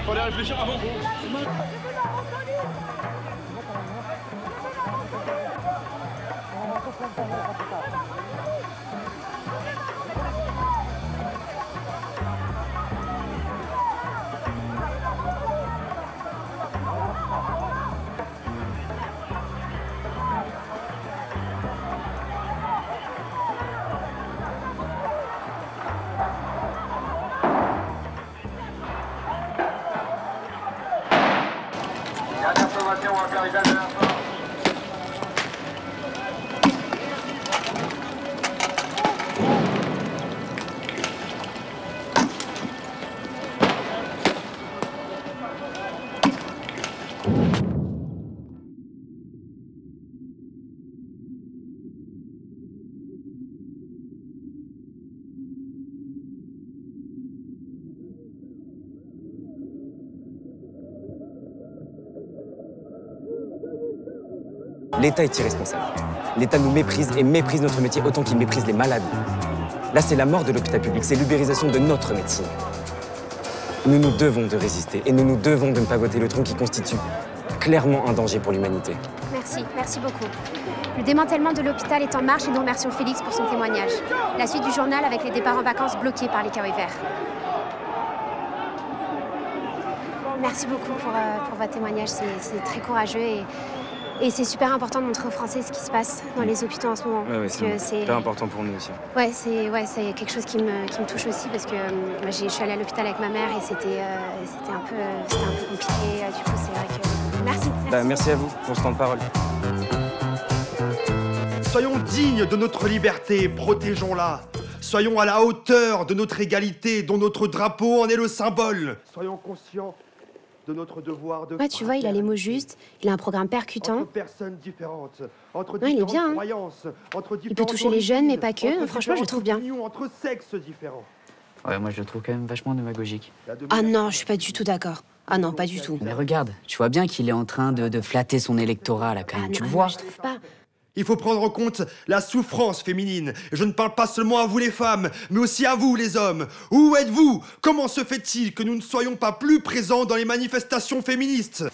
Fallait réfléchir avant. L'État est irresponsable. L'État nous méprise et méprise notre métier autant qu'il méprise les malades. Là, c'est la mort de l'hôpital public, c'est l'ubérisation de notre médecine. Nous nous devons de résister et nous nous devons de ne pas voter le tronc qui constitue clairement un danger pour l'humanité. Merci beaucoup. Le démantèlement de l'hôpital est en marche et nous remercions Félix pour son témoignage. La suite du journal avec les départs en vacances bloqués par les carreaux verts. Merci beaucoup pour votre témoignage, c'est très courageux et c'est super important de montrer aux Français ce qui se passe dans les hôpitaux en ce moment. Ouais, c'est super important pour nous aussi. Ouais, c'est quelque chose qui me touche aussi parce que je suis allée à l'hôpital avec ma mère et c'était un peu compliqué. Du coup, c'est vrai que... Merci. Merci à vous pour ce temps de parole. Soyons dignes de notre liberté, protégeons-la. Soyons à la hauteur de notre égalité, dont notre drapeau en est le symbole. Soyons conscients de notre devoir de... Ouais, tu vois, il a les mots justes, il a un programme percutant. Entre personnes différentes, entre il est bien, croyances, entre il peut toucher les jeunes, mais pas que. Franchement, je le trouve bien. Entre sexes différents. Ouais, moi je le trouve quand même vachement démagogique. Ah non, je suis pas du tout d'accord. Ah non, pas du tout. Mais regarde, tu vois bien qu'il est en train de flatter son électorat là quand même, tu le vois. Je trouve pas. Il faut prendre en compte la souffrance féminine. Je ne parle pas seulement à vous les femmes, mais aussi à vous les hommes. Où êtes-vous? Comment se fait-il que nous ne soyons pas plus présents dans les manifestations féministes?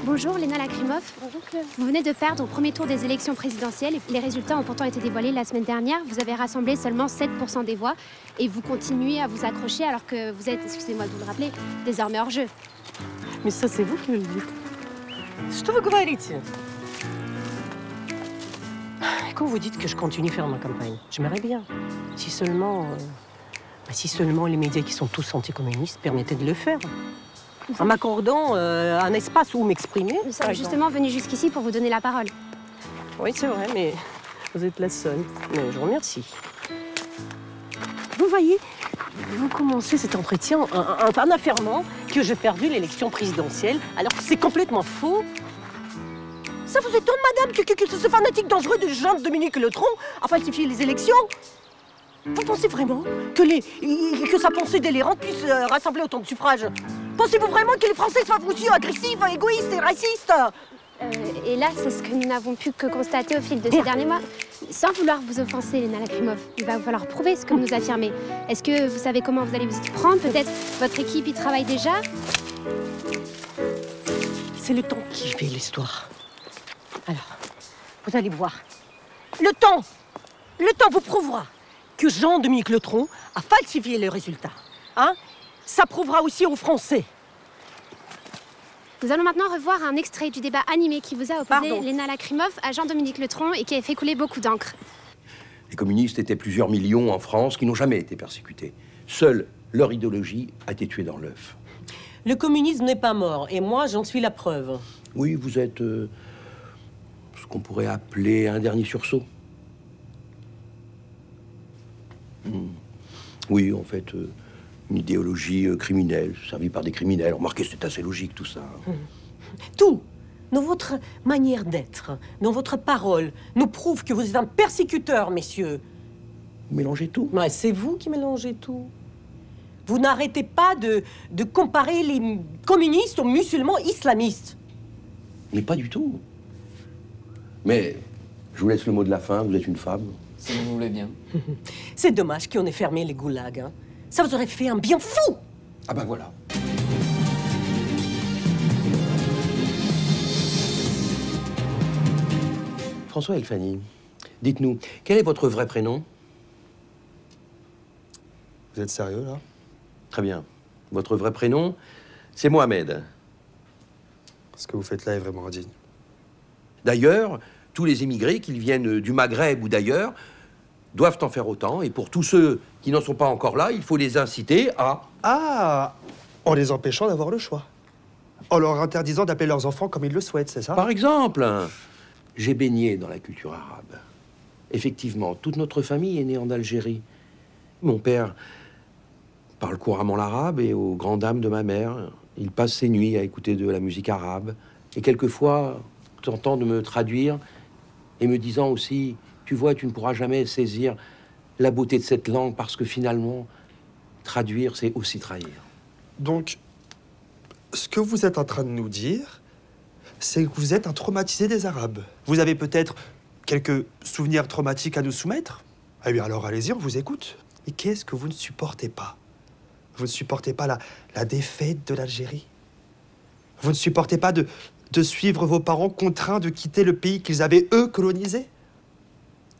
Bonjour, Léna Lakrimov. Bonjour, Claire. Vous venez de perdre au premier tour des élections présidentielles. Les résultats ont pourtant été dévoilés la semaine dernière. Vous avez rassemblé seulement 7% des voix et vous continuez à vous accrocher alors que vous êtes, excusez-moi de vous le rappeler, désormais hors jeu. Mais ça, c'est vous qui le dites. Что вы говорите? Quand vous dites que je continue à faire ma campagne, j'aimerais bien. Si seulement les médias qui sont tous anticommunistes permettaient de le faire. En m'accordant un espace où m'exprimer. Nous sommes justement venus jusqu'ici pour vous donner la parole. Oui, c'est vrai, mais vous êtes la seule. Mais je vous remercie. Vous voyez, vous commencez cet entretien en affirmant que j'ai perdu l'élection présidentielle, alors que c'est complètement faux. Ça vous étonne, madame, que ce fanatique dangereux de Jean Dominique Letron a falsifié les élections? Vous pensez vraiment que sa pensée délirante puisse rassembler autant de suffrages? Pensez-vous vraiment que les Français soient aussi agressifs, égoïstes et racistes? Et là, c'est ce que nous n'avons pu que constater au fil de ces derniers mois. Sans vouloir vous offenser, Léna Lakrimov, il va falloir prouver ce que vous affirmez. Est-ce que vous savez comment vous allez vous y prendre? Peut-être votre équipe y travaille déjà? C'est le temps qui fait l'histoire. Alors, vous allez voir. Le temps vous prouvera que Jean-Dominique Letron a falsifié les résultats. Hein? Ça prouvera aussi aux Français. Nous allons maintenant revoir un extrait du débat animé qui vous a opposé Léna Lacrimov à Jean-Dominique Letron et qui a fait couler beaucoup d'encre. Les communistes étaient plusieurs millions en France qui n'ont jamais été persécutés. Seule leur idéologie a été tuée dans l'œuf. Le communisme n'est pas mort, et moi, j'en suis la preuve. Oui, vous êtes ce qu'on pourrait appeler un dernier sursaut. Oui, en fait, une idéologie criminelle, servie par des criminels. Remarquez, c'est assez logique, tout ça. Tout, dans votre manière d'être, dans votre parole, nous prouve que vous êtes un persécuteur, messieurs. Vous mélangez tout. Ouais, c'est vous qui mélangez tout. Vous n'arrêtez pas de comparer les communistes aux musulmans islamistes. Mais pas du tout. Mais je vous laisse le mot de la fin, vous êtes une femme. Si vous voulez bien. C'est dommage qu'on ait fermé les goulags. Hein. Ça vous aurait fait un bien fou. Ah ben voilà. François Elfani, dites-nous, quel est votre vrai prénom? Vous êtes sérieux, là? Très bien. Votre vrai prénom, c'est Mohamed. Ce que vous faites là est vraiment indigne. D'ailleurs, tous les immigrés, qu'ils viennent du Maghreb ou d'ailleurs, doivent en faire autant. Et pour tous ceux qui n'en sont pas encore là, il faut les inciter à... Ah! En les empêchant d'avoir le choix. En leur interdisant d'appeler leurs enfants comme ils le souhaitent, c'est ça? Par exemple, j'ai baigné dans la culture arabe. Effectivement, toute notre famille est née en Algérie. Mon père parle couramment l'arabe et aux grandes dames de ma mère, il passe ses nuits à écouter de la musique arabe. Et quelquefois, tentant de me traduire et me disant aussi, tu vois, tu ne pourras jamais saisir la beauté de cette langue parce que finalement, traduire, c'est aussi trahir. Donc, ce que vous êtes en train de nous dire, c'est que vous êtes un traumatisé des Arabes. Vous avez peut-être quelques souvenirs traumatiques à nous soumettre? Eh bien alors allez-y, on vous écoute. Et qu'est-ce que vous ne supportez pas? Vous ne supportez pas la défaite de l'Algérie? Vous ne supportez pas de suivre vos parents contraints de quitter le pays qu'ils avaient, eux, colonisé?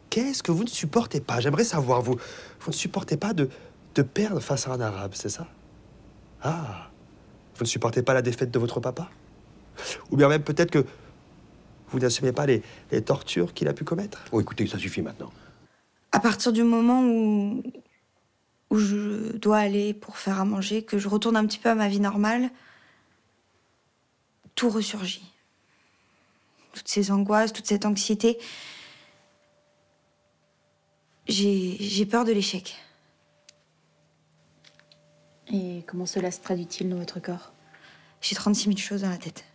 Qu'est-ce que vous ne supportez pas? J'aimerais savoir, vous ne supportez pas de perdre face à un Arabe, c'est ça? Ah, vous ne supportez pas la défaite de votre papa? Ou bien même peut-être que vous n'assumez pas les tortures qu'il a pu commettre? Oh, écoutez, ça suffit maintenant. À partir du moment où je dois aller pour faire à manger, que je retourne un petit peu à ma vie normale, tout ressurgit. Toutes ces angoisses, toute cette anxiété. J'ai peur de l'échec. Et comment cela se traduit-il dans votre corps? J'ai 36 000 choses dans la tête.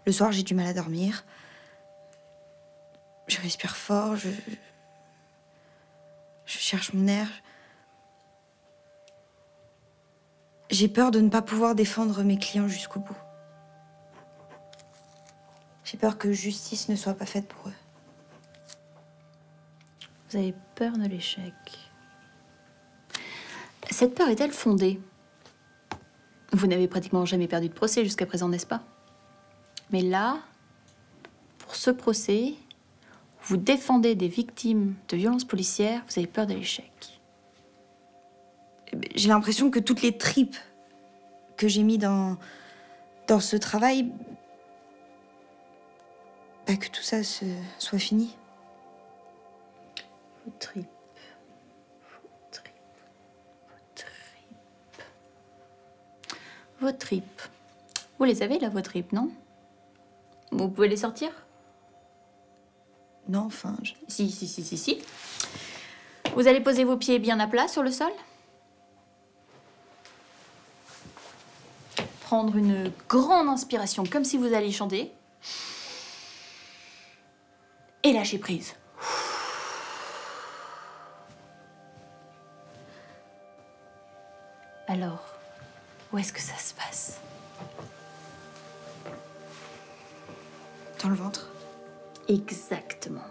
Le soir, j'ai du mal à dormir. Je respire fort, je cherche mon air. J'ai peur de ne pas pouvoir défendre mes clients jusqu'au bout. J'ai peur que justice ne soit pas faite pour eux. Vous avez peur de l'échec. Cette peur est-elle fondée? Vous n'avez pratiquement jamais perdu de procès jusqu'à présent, n'est-ce pas? Mais là, pour ce procès, vous défendez des victimes de violences policières, vous avez peur de l'échec. J'ai l'impression que toutes les tripes que j'ai mis dans ce travail, que tout ça soit fini. Vos tripes. Vos tripes. Vous les avez là, vos tripes, non? Vous pouvez les sortir? Non, enfin... Si. Vous allez poser vos pieds bien à plat sur le sol. Prendre une grande inspiration, comme si vous alliez chanter. Et lâcher prise. Alors, où est-ce que ça se passe? Dans le ventre. Exactement.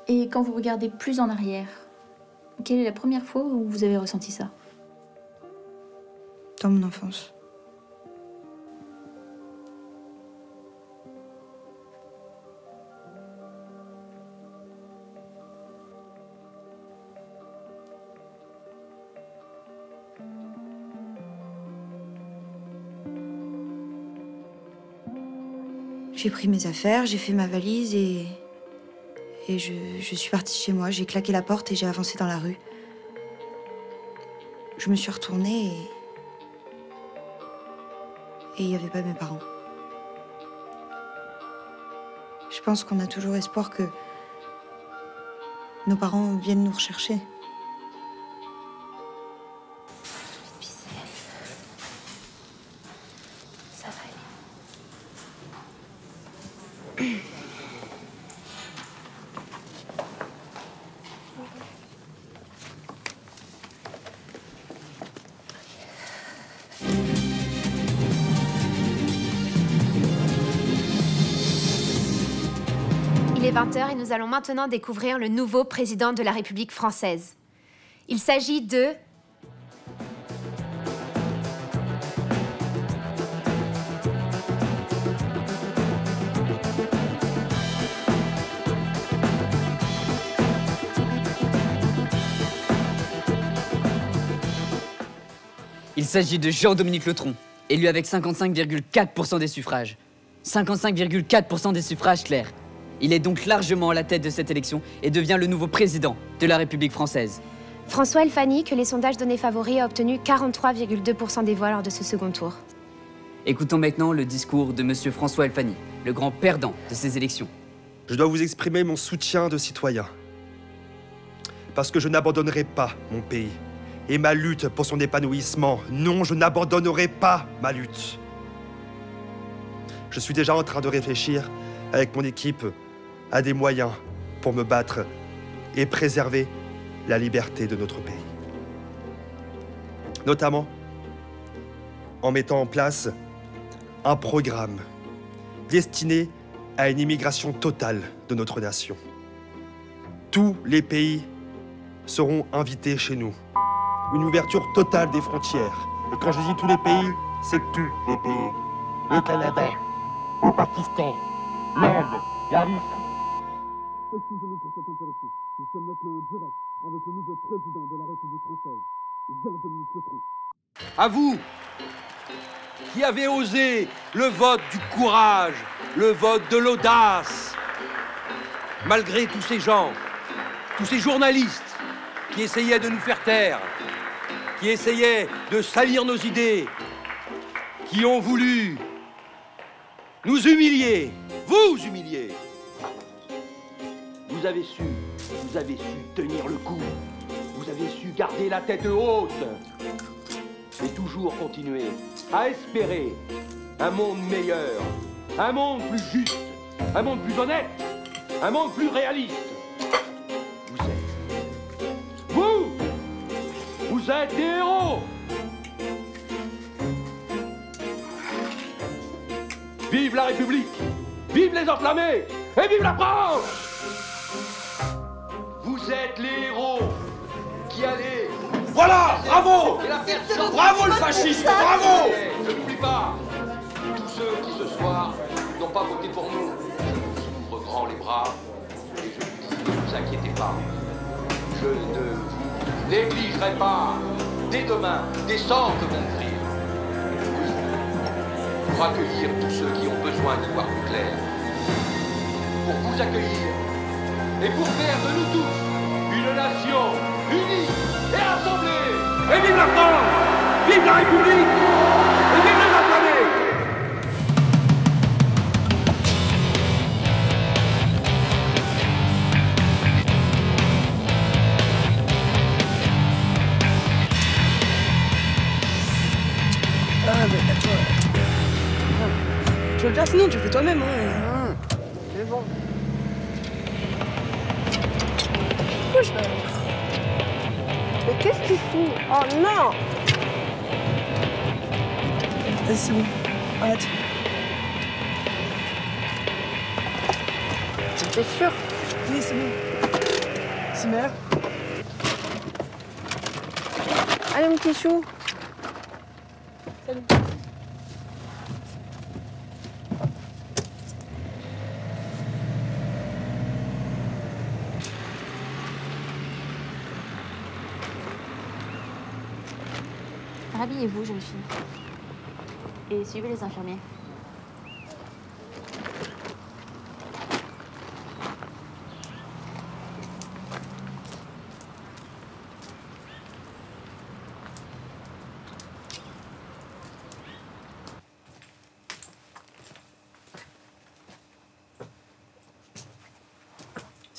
Et quand vous regardez plus en arrière, quelle est la première fois où vous avez ressenti ça? Dans mon enfance. J'ai pris mes affaires, j'ai fait ma valise et je suis partie chez moi. J'ai claqué la porte et j'ai avancé dans la rue. Je me suis retournée et il n'y avait pas mes parents. Je pense qu'on a toujours espoir que nos parents viennent nous rechercher. Ça va aller. Il est 20h et nous allons maintenant découvrir le nouveau président de la République française. Il s'agit de... Il s'agit de Jean-Dominique Letron, élu avec 55,4% des suffrages. 55,4% des suffrages, Claire. Il est donc largement à la tête de cette élection et devient le nouveau président de la République française. François Elfany, que les sondages donnaient favori, a obtenu 43,2% des voix lors de ce second tour. Écoutons maintenant le discours de Monsieur François Elfany, le grand perdant de ces élections. Je dois vous exprimer mon soutien de citoyen. Parce que je n'abandonnerai pas mon pays et ma lutte pour son épanouissement. Non, je n'abandonnerai pas ma lutte. Je suis déjà en train de réfléchir avec mon équipe à des moyens pour me battre et préserver la liberté de notre pays. Notamment en mettant en place un programme destiné à une immigration totale de notre nation. Tous les pays seront invités chez nous. Une ouverture totale des frontières. Et quand je dis tous les pays, c'est tous les pays. Le Canada, le Pakistan, l'Inde, la Russie. Excusez-nous pour cette interruption. Nous sommes maintenant en direct avec le nouveau président de la République française, Jean-Dominique Letron. À vous, qui avez osé le vote du courage, le vote de l'audace, malgré tous ces gens, tous ces journalistes qui essayaient de nous faire taire, qui essayaient de salir nos idées, qui ont voulu nous humilier, vous humilier. Vous avez su tenir le coup, vous avez su garder la tête haute et toujours continuer à espérer un monde meilleur, un monde plus juste, un monde plus honnête, un monde plus réaliste. Vous êtes des héros. Vive la République, vive les enflammés et vive la France. Vous êtes les héros qui allez... Voilà, bravo. Bravo le fascisme, bravo. Je n'oublie pas, tous ceux qui ce soir n'ont pas voté pour nous, je vous ouvre grand les bras et je vous dis, ne vous inquiétez pas. Je ne vous négligerai pas dès demain des sorts que vont offrir. Oui, pour accueillir tous ceux qui ont besoin d'y voir plus clair. Pour vous accueillir et pour faire de nous tous une nation unie et assemblée. Et vive la France, vive la République, et vive les enflammés. Ah, mais attends. Je veux le faire sinon, tu le fais toi-même. Hein. C'est bon. Pourquoi je fais... Mais qu'est-ce qu'il fout? Oh non! Vas-y, c'est bon. Arrête. T'es sûr? Oui, c'est bon. C'est mère. Allez, mon petit chou. Salut. Rhabillez-vous, jeune fille. Et suivez les infirmiers.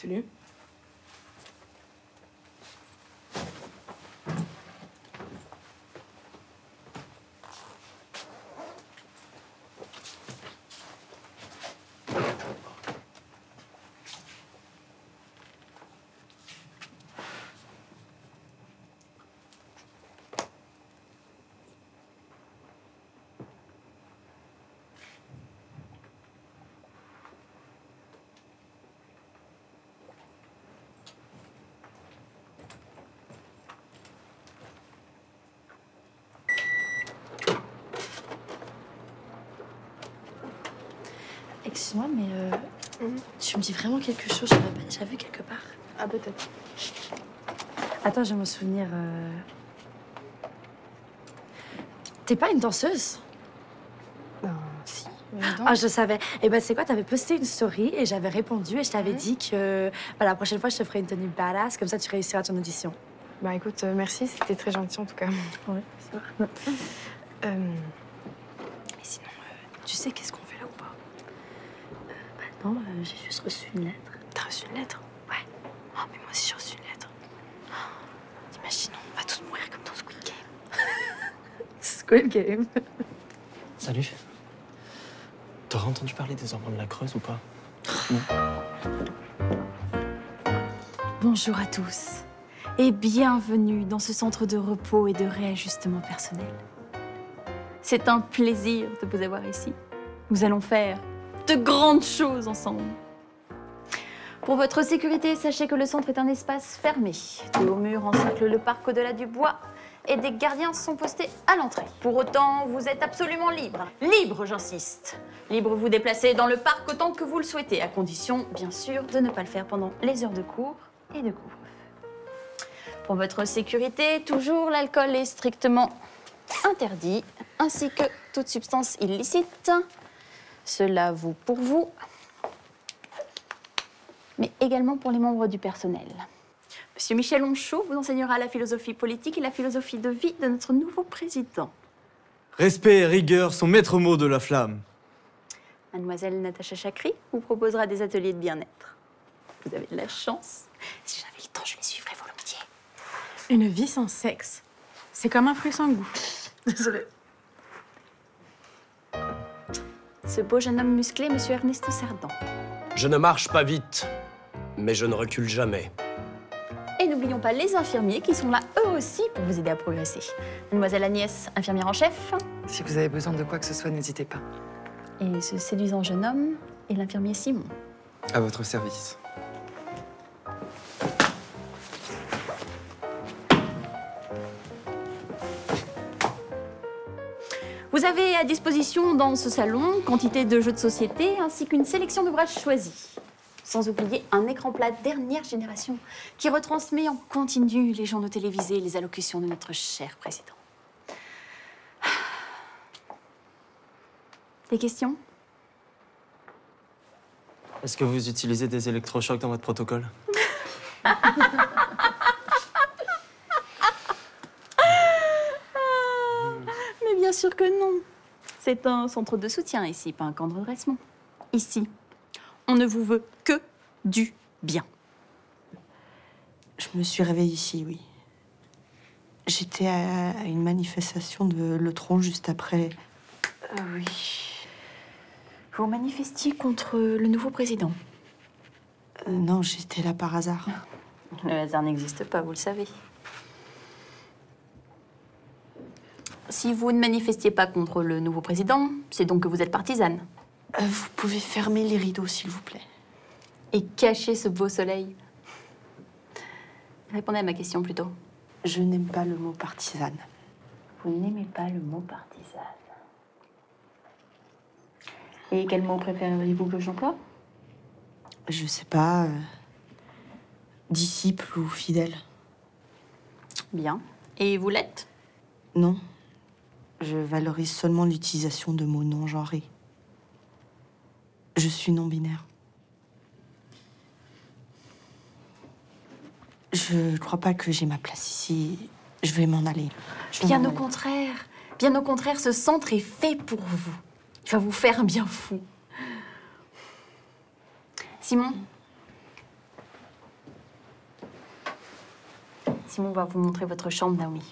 Salut. Excuse-moi, mais tu me dis vraiment quelque chose, je l'avais déjà vu quelque part. Ah, peut-être. Attends, je vais me souvenir. T'es pas une danseuse? Non, si. Ah, je savais. Et ben, c'est quoi, t'avais posté une story et j'avais répondu et je t'avais dit que la prochaine fois, je te ferai une tenue badass, comme ça tu réussiras ton audition. Bah écoute, merci, c'était très gentil en tout cas. Ouais, c'est vrai. Et sinon, tu sais qu'est-ce qu'on fait là ou pas? Non, j'ai juste reçu une lettre. T'as reçu une lettre? Ouais. Oh, mais moi aussi j'ai reçu une lettre. Oh, t'imagines, on va tous mourir comme dans Squid Game. Squid Game. Salut. T'aurais entendu parler des enfants de la Creuse ou pas? Non. Bonjour à tous et bienvenue dans ce centre de repos et de réajustement personnel. C'est un plaisir de vous avoir ici. Nous allons faire de grandes choses ensemble. Pour votre sécurité, sachez que le centre est un espace fermé. De hauts murs encerclent le parc au-delà du bois et des gardiens sont postés à l'entrée. Pour autant, vous êtes absolument libre. Libre, j'insiste. Libre vous déplacer dans le parc autant que vous le souhaitez, à condition, bien sûr, de ne pas le faire pendant les heures de cours et de couvre-feu. Pour votre sécurité, toujours, l'alcool est strictement interdit, ainsi que toute substance illicite. Cela vaut pour vous, mais également pour les membres du personnel. Monsieur Michel Onchaud vous enseignera la philosophie politique et la philosophie de vie de notre nouveau président. Respect et rigueur sont maîtres mots de la flamme. Mademoiselle Natacha Chakri vous proposera des ateliers de bien-être. Vous avez de la chance. Si j'avais le temps, je les suivrais volontiers. Une vie sans sexe, c'est comme un fruit sans goût. Désolée. Ce beau jeune homme musclé, monsieur Ernesto Cerdan. Je ne marche pas vite, mais je ne recule jamais. Et n'oublions pas les infirmiers qui sont là eux aussi pour vous aider à progresser. Mademoiselle Agnès, infirmière en chef. Si vous avez besoin de quoi que ce soit, n'hésitez pas. Et ce séduisant jeune homme est l'infirmier Simon. À votre service. Vous avez à disposition dans ce salon quantité de jeux de société ainsi qu'une sélection d'ouvrages choisis. Sans oublier un écran plat dernière génération qui retransmet en continu les journaux télévisés et les allocutions de notre cher président. Des questions? Est-ce que vous utilisez des électrochocs dans votre protocole? Mais bien sûr que non. C'est un centre de soutien ici, pas un camp de redressement. Ici, on ne vous veut que du bien. Je me suis réveillée ici, oui. J'étais à une manifestation de Le Tronc juste après. Oui. Vous manifestiez contre le nouveau président? Non, j'étais là par hasard. Le hasard n'existe pas, vous le savez. Si vous ne manifestiez pas contre le nouveau président, c'est donc que vous êtes partisane. Vous pouvez fermer les rideaux, s'il vous plaît. Et cacher ce beau soleil. Répondez à ma question plutôt. Je n'aime pas le mot partisane. Vous n'aimez pas le mot partisane. Et quel mot préféreriez-vous que j'emploie? Je sais pas. Disciple ou fidèle. Bien. Et vous l'êtes? Non. Je valorise seulement l'utilisation de mots non genrés. Je suis non-binaire. Je crois pas que j'ai ma place ici. Je vais m'en aller. Bien au contraire. Bien au contraire, ce centre est fait pour vous. Il va vous faire un bien fou. Simon, Simon va vous montrer votre chambre, Naomi.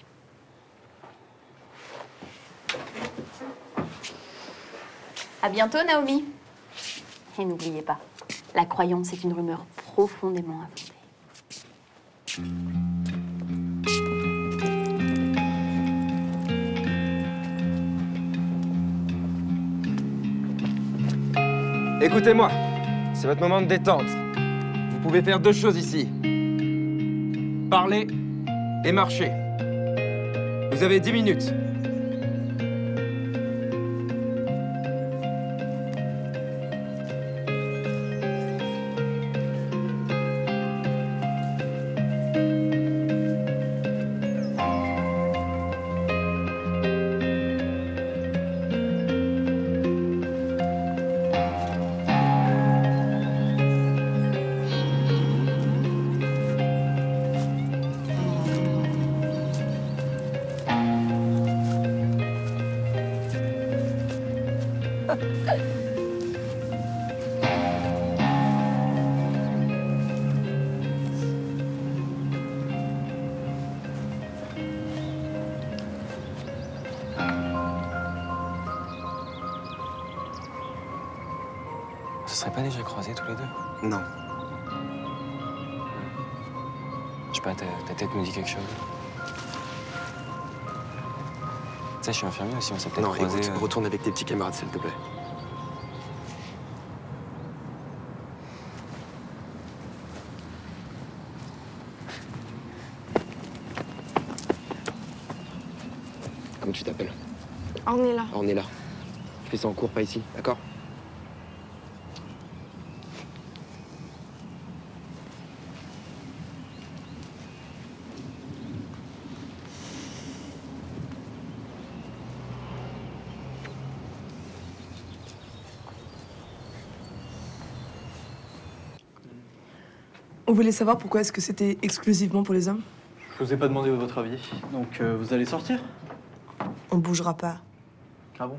À bientôt, Naomi. Et n'oubliez pas, la croyance est une rumeur profondément infondée. Écoutez-moi, c'est votre moment de détente. Vous pouvez faire 2 choses ici. Parler et marcher. Vous avez 10 minutes. Ce serait pas déjà croisés tous les deux? Non. Je sais pas, ta tête me dit quelque chose. Tu sais, je suis infirmier aussi, on s'est peut-être Non, croisés. écoute, retourne avec tes petits camarades, s'il te plaît. Comment tu t'appelles? Ornella. Ornella. Tu fais ça en cours, pas ici, d'accord? On voulait savoir pourquoi est-ce que c'était exclusivement pour les hommes? Je vous ai pas demandé votre avis, donc vous allez sortir? On bougera pas. Ah bon?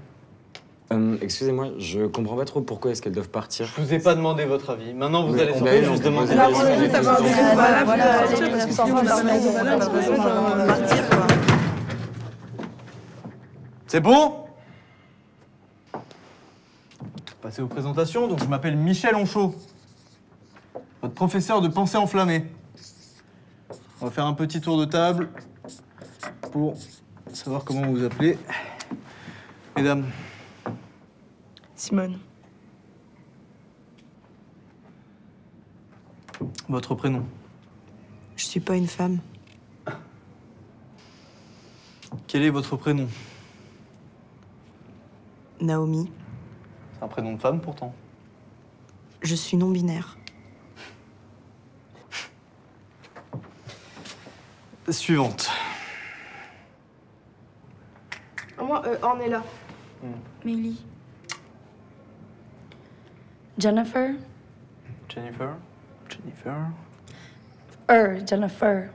Excusez-moi, je comprends pas trop pourquoi est-ce qu'elles doivent partir. Je vous ai pas demandé votre avis. Maintenant, vous Mais allez on sortir, va juste demander. C'est bon? Passez aux présentations. Donc, je m'appelle Michel Onchaud, votre professeur de pensée enflammée. On va faire un petit tour de table pour savoir comment vous vous appelez. Mesdames. Simone. Votre prénom. Je suis pas une femme. Quel est votre prénom? Naomi. C'est un prénom de femme, pourtant. Je suis non-binaire. Suivante. Moi, Ornella. Mélie. Jennifer. Jennifer. Jennifer.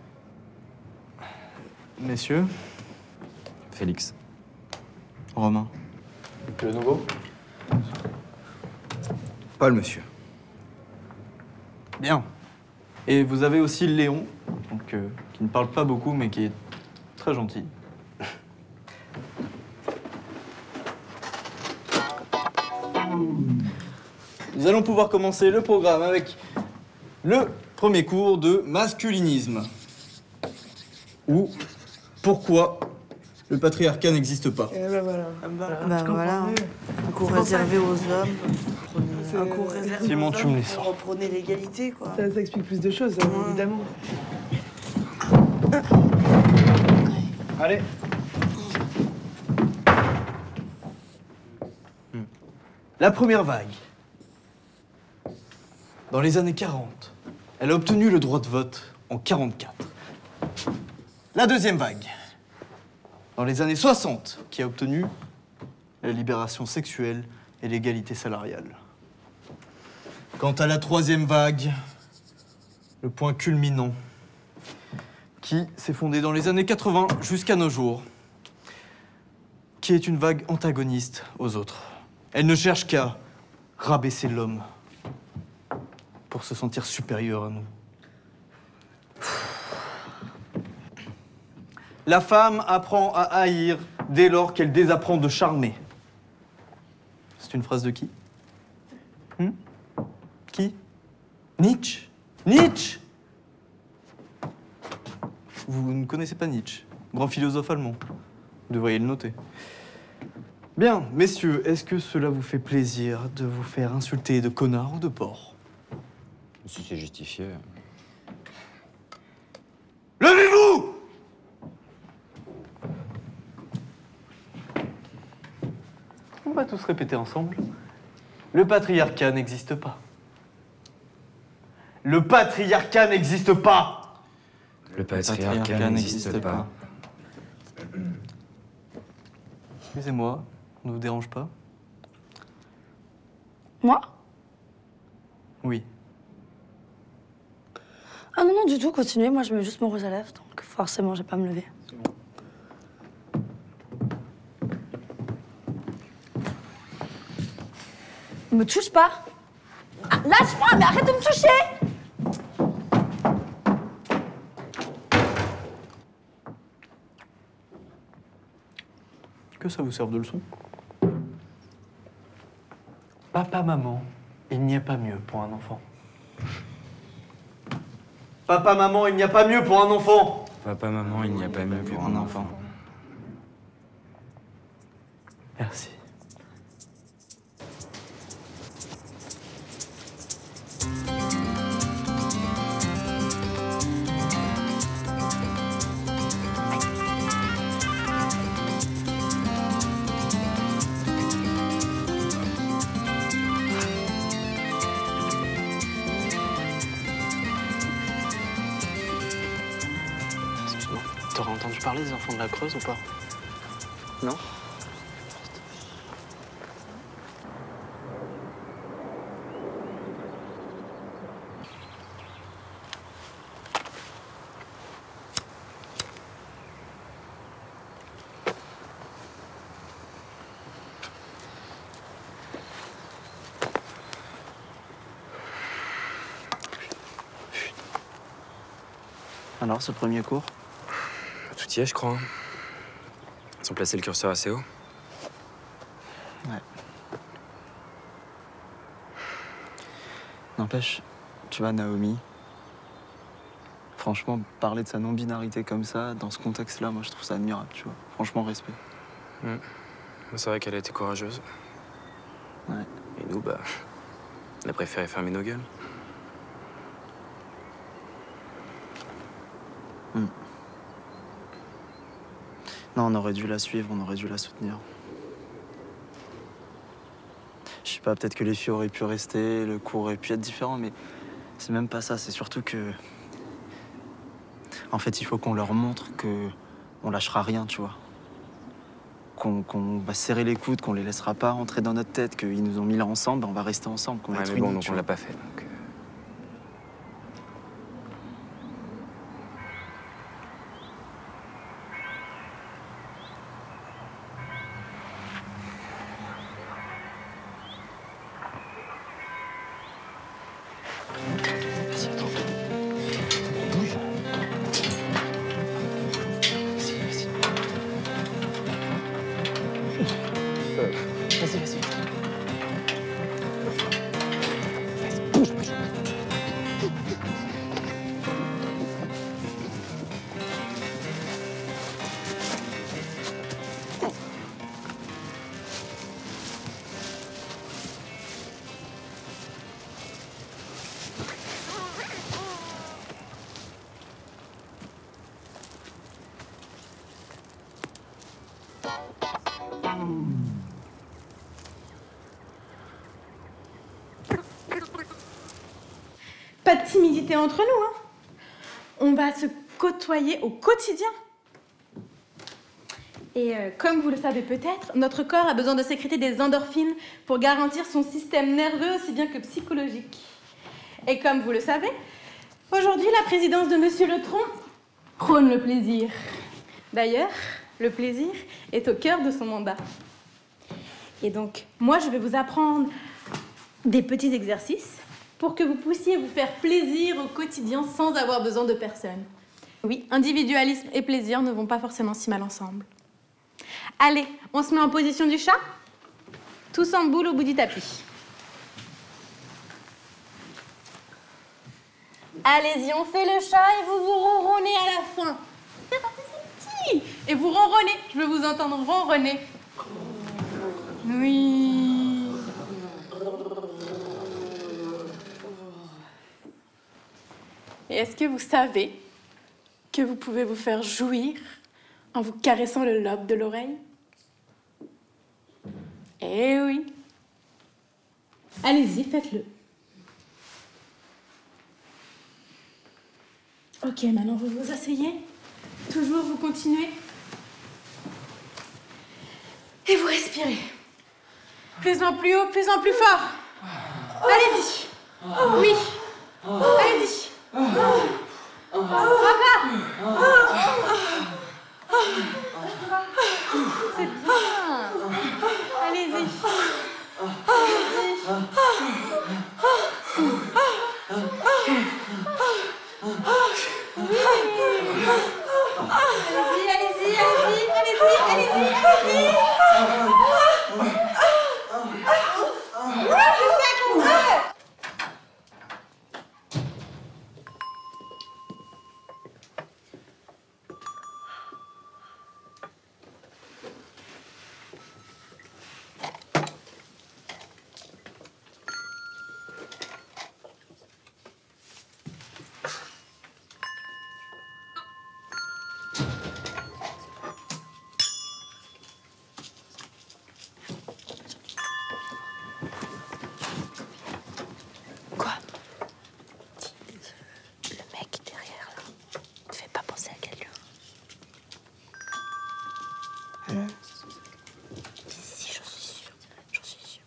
Messieurs. Félix. Romain. Le nouveau? Paul, monsieur. Bien. Et vous avez aussi Léon, donc, qui ne parle pas beaucoup, mais qui est très gentil. Nous allons pouvoir commencer le programme avec le premier cours de masculinisme. Ou pourquoi le patriarcat n'existe pas. Et ben voilà. Voilà. Un cours réservé aux hommes. Un cours réservé Simon, aux tu me hommes. les sors. Vous reprenez l'égalité, quoi. Ça explique plus de choses, évidemment. Allez. La première vague. Dans les années 40, elle a obtenu le droit de vote en 44. La deuxième vague. Dans les années 60, qui a obtenu la libération sexuelle et l'égalité salariale. Quant à la troisième vague, le point culminant, qui s'est fondé dans les années 80 jusqu'à nos jours, qui est une vague antagoniste aux autres. Elle ne cherche qu'à rabaisser l'homme pour se sentir supérieur à nous. La femme apprend à haïr dès lors qu'elle désapprend de charmer. C'est une phrase de qui? Qui? Nietzsche? Nietzsche? Vous ne connaissez pas Nietzsche, grand philosophe allemand. Vous devriez le noter. Bien, messieurs, est-ce que cela vous fait plaisir de vous faire insulter de connard ou de porc? Si c'est justifié. Levez-vous! On va tous répéter ensemble. Le patriarcat n'existe pas. Le patriarcat n'existe pas. Le patriarcat n'existe pas. Excusez-moi, on ne vous dérange pas? Moi? Oui. Ah non, non, du tout, continuez. Moi, je mets juste mon rouge à lèvres, donc forcément, je vais pas me lever. Me touche pas! Ah, lâche-moi, mais arrête de me toucher! Que ça vous serve de leçon? Papa, maman, il n'y a pas mieux pour un enfant. Papa, maman, il n'y a pas mieux pour un enfant. Papa, maman, il n'y a pas mieux pour un enfant. Merci. Excuse-moi, t'aurais entendu parler des enfants de la Creuse ou pas? Non? Alors, ce premier cours? Tout y est, je crois. Hein. Ils ont placé le curseur assez haut. Ouais. N'empêche, tu vois, Naomi, franchement, parler de sa non-binarité comme ça, dans ce contexte-là, moi, je trouve ça admirable, tu vois. Franchement, respect. C'est vrai qu'elle a été courageuse. Ouais. Et nous, bah, on a préféré fermer nos gueules. Non, on aurait dû la suivre, on aurait dû la soutenir. Je sais pas, peut-être que les filles auraient pu rester, le cours aurait pu être différent, mais c'est même pas ça, c'est surtout que... En fait, il faut qu'on leur montre que on lâchera rien, tu vois. Qu'on va serrer les coudes, qu'on les laissera pas rentrer dans notre tête, qu'ils nous ont mis là ensemble, on va rester ensemble, qu'on va être mais bon, unis, donc tu on vois. l'a pas fait, donc... Vas-y, attends. On bouge. Vas-y, vas-y. Vas-y, bouge, bouge. Pas de timidité entre nous, hein. On va se côtoyer au quotidien. Et comme vous le savez peut-être, notre corps a besoin de sécréter des endorphines pour garantir son système nerveux aussi bien que psychologique. Et comme vous le savez, aujourd'hui, la présidence de Monsieur Le Tron prône le plaisir. D'ailleurs, le plaisir est au cœur de son mandat. Et donc, moi, je vais vous apprendre des petits exercices pour que vous puissiez vous faire plaisir au quotidien sans avoir besoin de personne. Oui, individualisme et plaisir ne vont pas forcément si mal ensemble. Allez, on se met en position du chat? Tous en boule au bout du tapis. Allez-y, on fait le chat et vous vous ronronnez à la fin. C'est petit. Et vous ronronnez. Je veux vous entendre ronronner. Oui. Et est-ce que vous savez que vous pouvez vous faire jouir en vous caressant le lobe de l'oreille? Eh oui. Allez-y, faites-le. Ok, maintenant vous vous asseyez. Toujours vous continuez. Et vous respirez. Plus en plus haut, plus en plus fort. Allez-y. Oui. Allez-y. Encore. C'est bien. Allez-y. Si, j'en suis sûre. J'en suis sûre.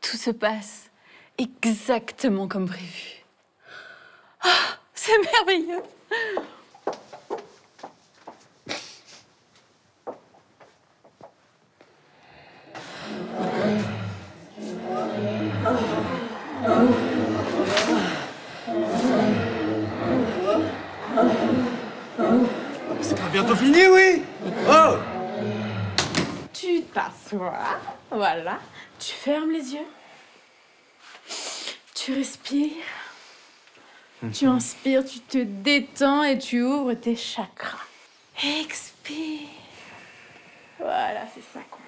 Tout se passe exactement comme prévu. Ah, c'est merveilleux. C'est pas bientôt fini, oui? Oh! Tu t'assois, voilà. Tu fermes les yeux. Tu respires. Tu inspires, tu te détends et tu ouvres tes chakras. Expire. Voilà, c'est ça qu'on veut.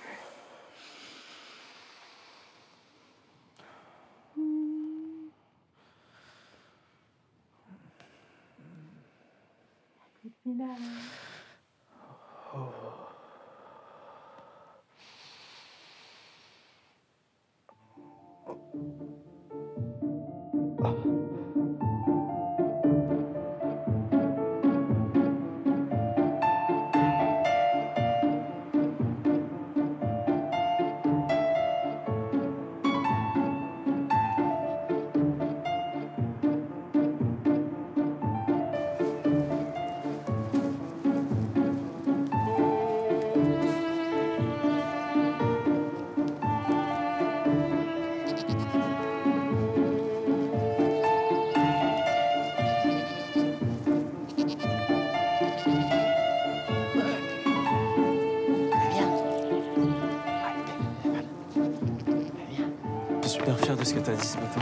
Je suis super fier de ce que t'as dit ce matin.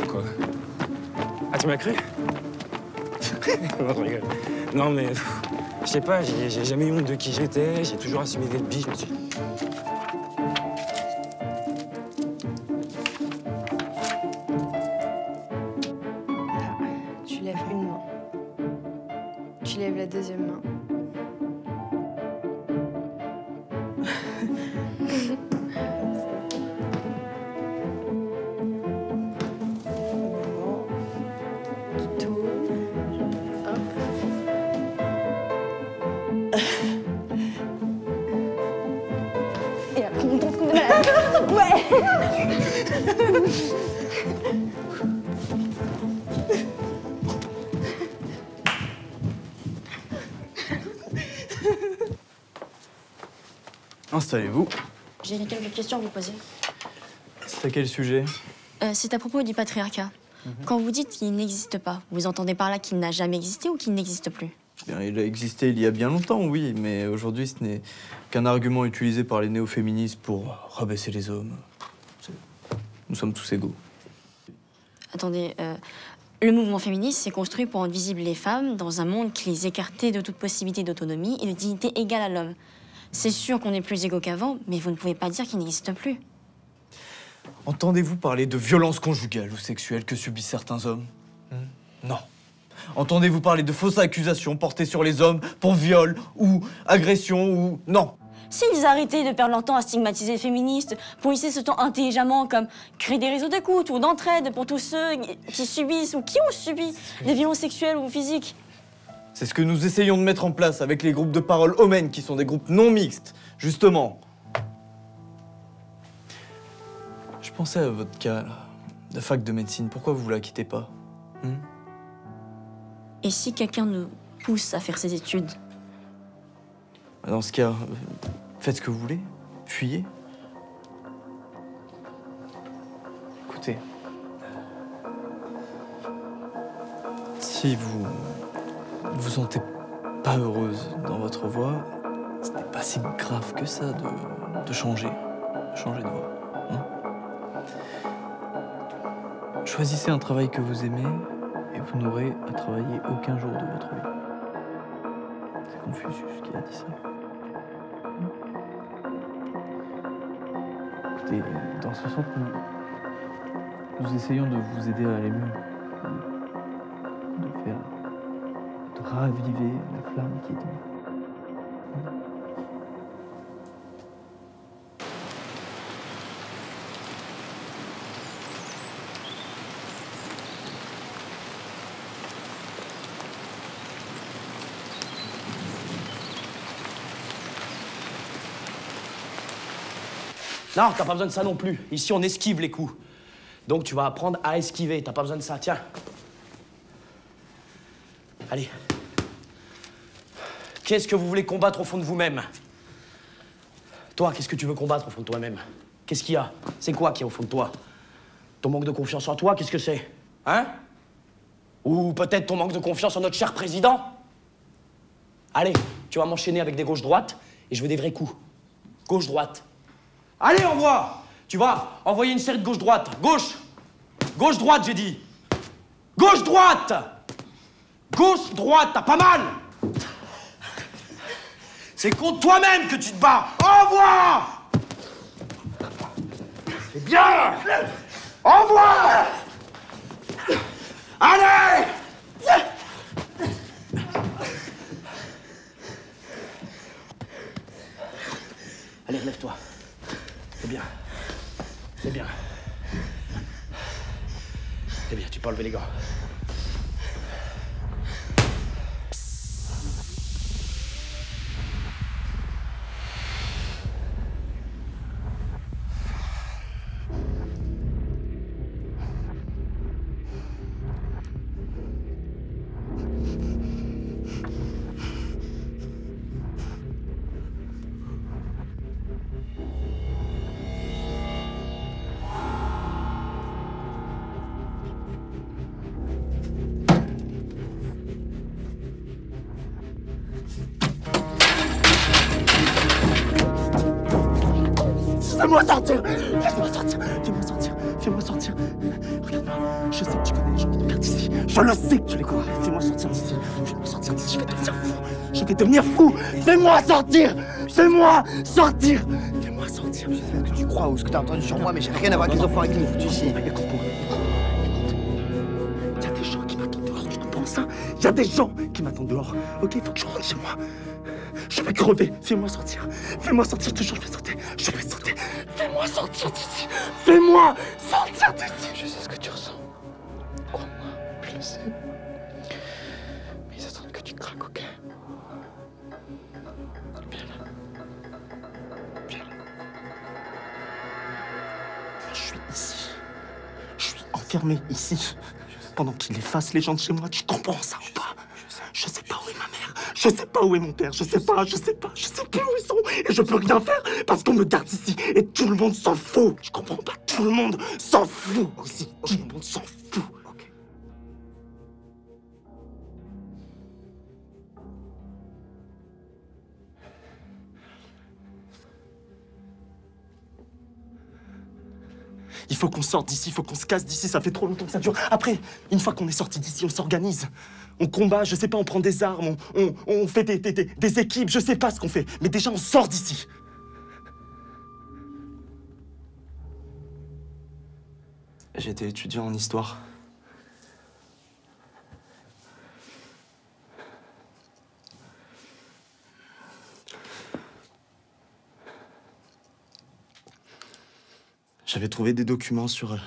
Quoi? Ah, tu m'as cru? Non, je rigole. Non, mais je sais pas, j'ai jamais eu honte de qui j'étais, j'ai toujours assumé d'être bi. Je me suis... Tu lèves une main. Tu lèves la deuxième main. Installez-vous. J'ai quelques questions à vous poser. C'est à quel sujet? C'est à propos du patriarcat. Quand vous dites qu'il n'existe pas, vous entendez par là qu'il n'a jamais existé ou qu'il n'existe plus? Bien, il a existé il y a bien longtemps, oui, mais aujourd'hui, ce n'est qu'un argument utilisé par les néo-féministes pour rabaisser les hommes. Nous sommes tous égaux. Attendez, le mouvement féministe s'est construit pour rendre visibles les femmes dans un monde qui les écartait de toute possibilité d'autonomie et de dignité égale à l'homme. C'est sûr qu'on est plus égaux qu'avant, mais vous ne pouvez pas dire qu'il n'existe plus. Entendez-vous parler de violences conjugales ou sexuelles que subissent certains hommes? Non. Entendez-vous parler de fausses accusations portées sur les hommes pour viol ou agression ou... Non. S'ils arrêtaient de perdre leur temps à stigmatiser les féministes, pour utiliser ce temps intelligemment comme créer des réseaux d'écoute ou d'entraide pour tous ceux qui subissent ou qui ont subi des violences sexuelles ou physiques. C'est ce que nous essayons de mettre en place avec les groupes de parole Omen, qui sont des groupes non mixtes, justement. Je pensais à votre cas, là, de fac de médecine. Pourquoi vous la quittez pas? Et si quelqu'un nous pousse à faire ces études? Dans ce cas, faites ce que vous voulez. Fuyez. Écoutez. Si vous ne vous sentez pas heureuse dans votre voie, ce n'est pas si grave que ça de changer. Changer de voie. Choisissez un travail que vous aimez et vous n'aurez à travailler aucun jour de votre vie. C'est Confucius qui a dit ça. Écoutez, dans ce sens, nous essayons de vous aider à aller mieux. De raviver la flamme qui est en vous. Non, t'as pas besoin de ça non plus. Ici, on esquive les coups. Donc, tu vas apprendre à esquiver. T'as pas besoin de ça. Tiens. Allez. Qu'est-ce que vous voulez combattre au fond de vous-même? Toi, qu'est-ce que tu veux combattre au fond de toi-même? Qu'est-ce qu'il y a? C'est quoi qui est au fond de toi? Ton manque de confiance en toi, qu'est-ce que c'est? Hein? Ou peut-être ton manque de confiance en notre cher président? Allez, tu vas m'enchaîner avec des gauches-droites et je veux des vrais coups. Gauche-droite. Allez, envoie! Tu vas envoyer une série de gauche-droite. Gauche! Gauche-droite, j'ai dit. Gauche-droite! Gauche-droite, t'as pas mal! C'est contre toi-même que tu te bats. Envoie! C'est bien! Envoie! Allez! Allez, relève-toi. C'est bien. C'est bien. C'est bien, tu peux enlever les gants. Laisse-moi sortir! Laisse-moi sortir! Fais-moi sortir! Fais-moi sortir! Regarde-moi, je sais que tu connais les gens qui te perdent ici. Je le sais que tu les connais. Fais-moi sortir d'ici. Fais-moi sortir d'ici. Je vais devenir fou. Je vais devenir fou. Fais-moi sortir! Fais-moi sortir! Fais-moi sortir. Je sais ce que tu crois ou ce que t'as entendu sur moi, mais j'ai rien à voir avec les enfants avec qui foutu ici. Écoute-moi. Il y a des gens qui m'attendent dehors, tu comprends ça? Il y a des gens qui m'attendent dehors. Ok, il faut que je rentre chez moi. Je vais crever. Fais-moi sortir. Fais-moi sortir. Toujours, je vais sauter. Je vais sauter. Fais-moi sortir d'ici. Fais-moi sortir d'ici. Je sais ce que tu ressens. Crois-moi, je le sais. Mais ils attendent que tu craques, ok? Viens là. Viens là. Je suis ici. Je suis enfermé ici. Pendant qu'il efface les gens de chez moi, tu comprends ça ou pas? Je sais pas où est ma mère. Je sais pas où est mon père, je sais pas plus où ils sont. Et je peux rien faire parce qu'on me garde ici. Et tout le monde s'en fout. Je comprends pas, tout le monde s'en fout aussi. Tout le monde s'en fout. Il faut qu'on sorte d'ici, il faut qu'on se casse d'ici, ça fait trop longtemps que ça dure. Après, une fois qu'on est sorti d'ici, on s'organise. On combat, je sais pas, on prend des armes, on fait des équipes, je sais pas ce qu'on fait. Mais déjà, on sort d'ici. J'étais étudiant en histoire. J'avais trouvé des documents sur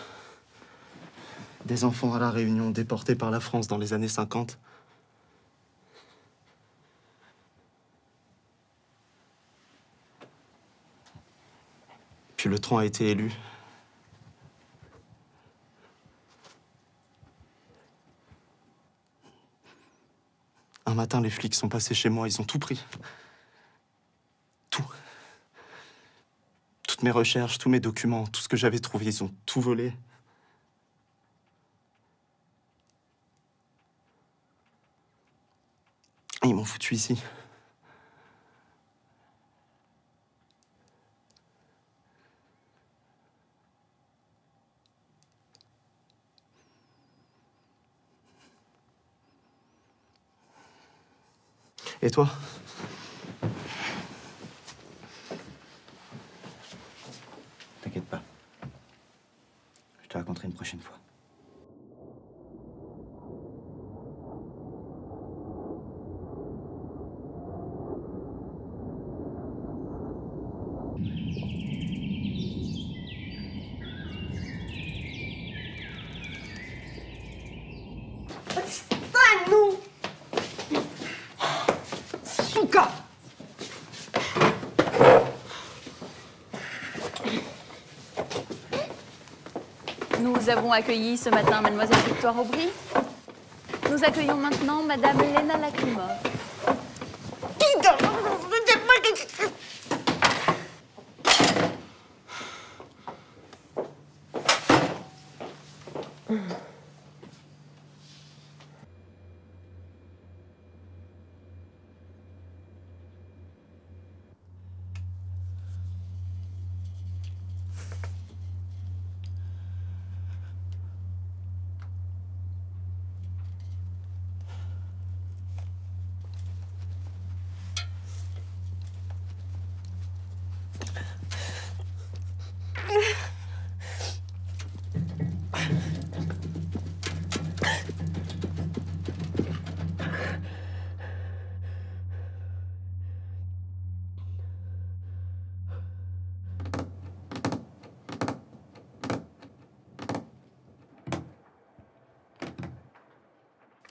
des enfants à La Réunion déportés par la France dans les années 50. Puis le tronc a été élu. Un matin, les flics sont passés chez moi, ils ont tout pris. Tout. Toutes mes recherches, tous mes documents, tout ce que j'avais trouvé, ils ont tout volé. Et ils m'ont foutu ici. Et toi? T'inquiète pas. Je te raconterai une prochaine fois. Nous Souka. Nous avons accueilli ce matin Mademoiselle Victoire Aubry. Nous accueillons maintenant Madame Léna Lacrimov.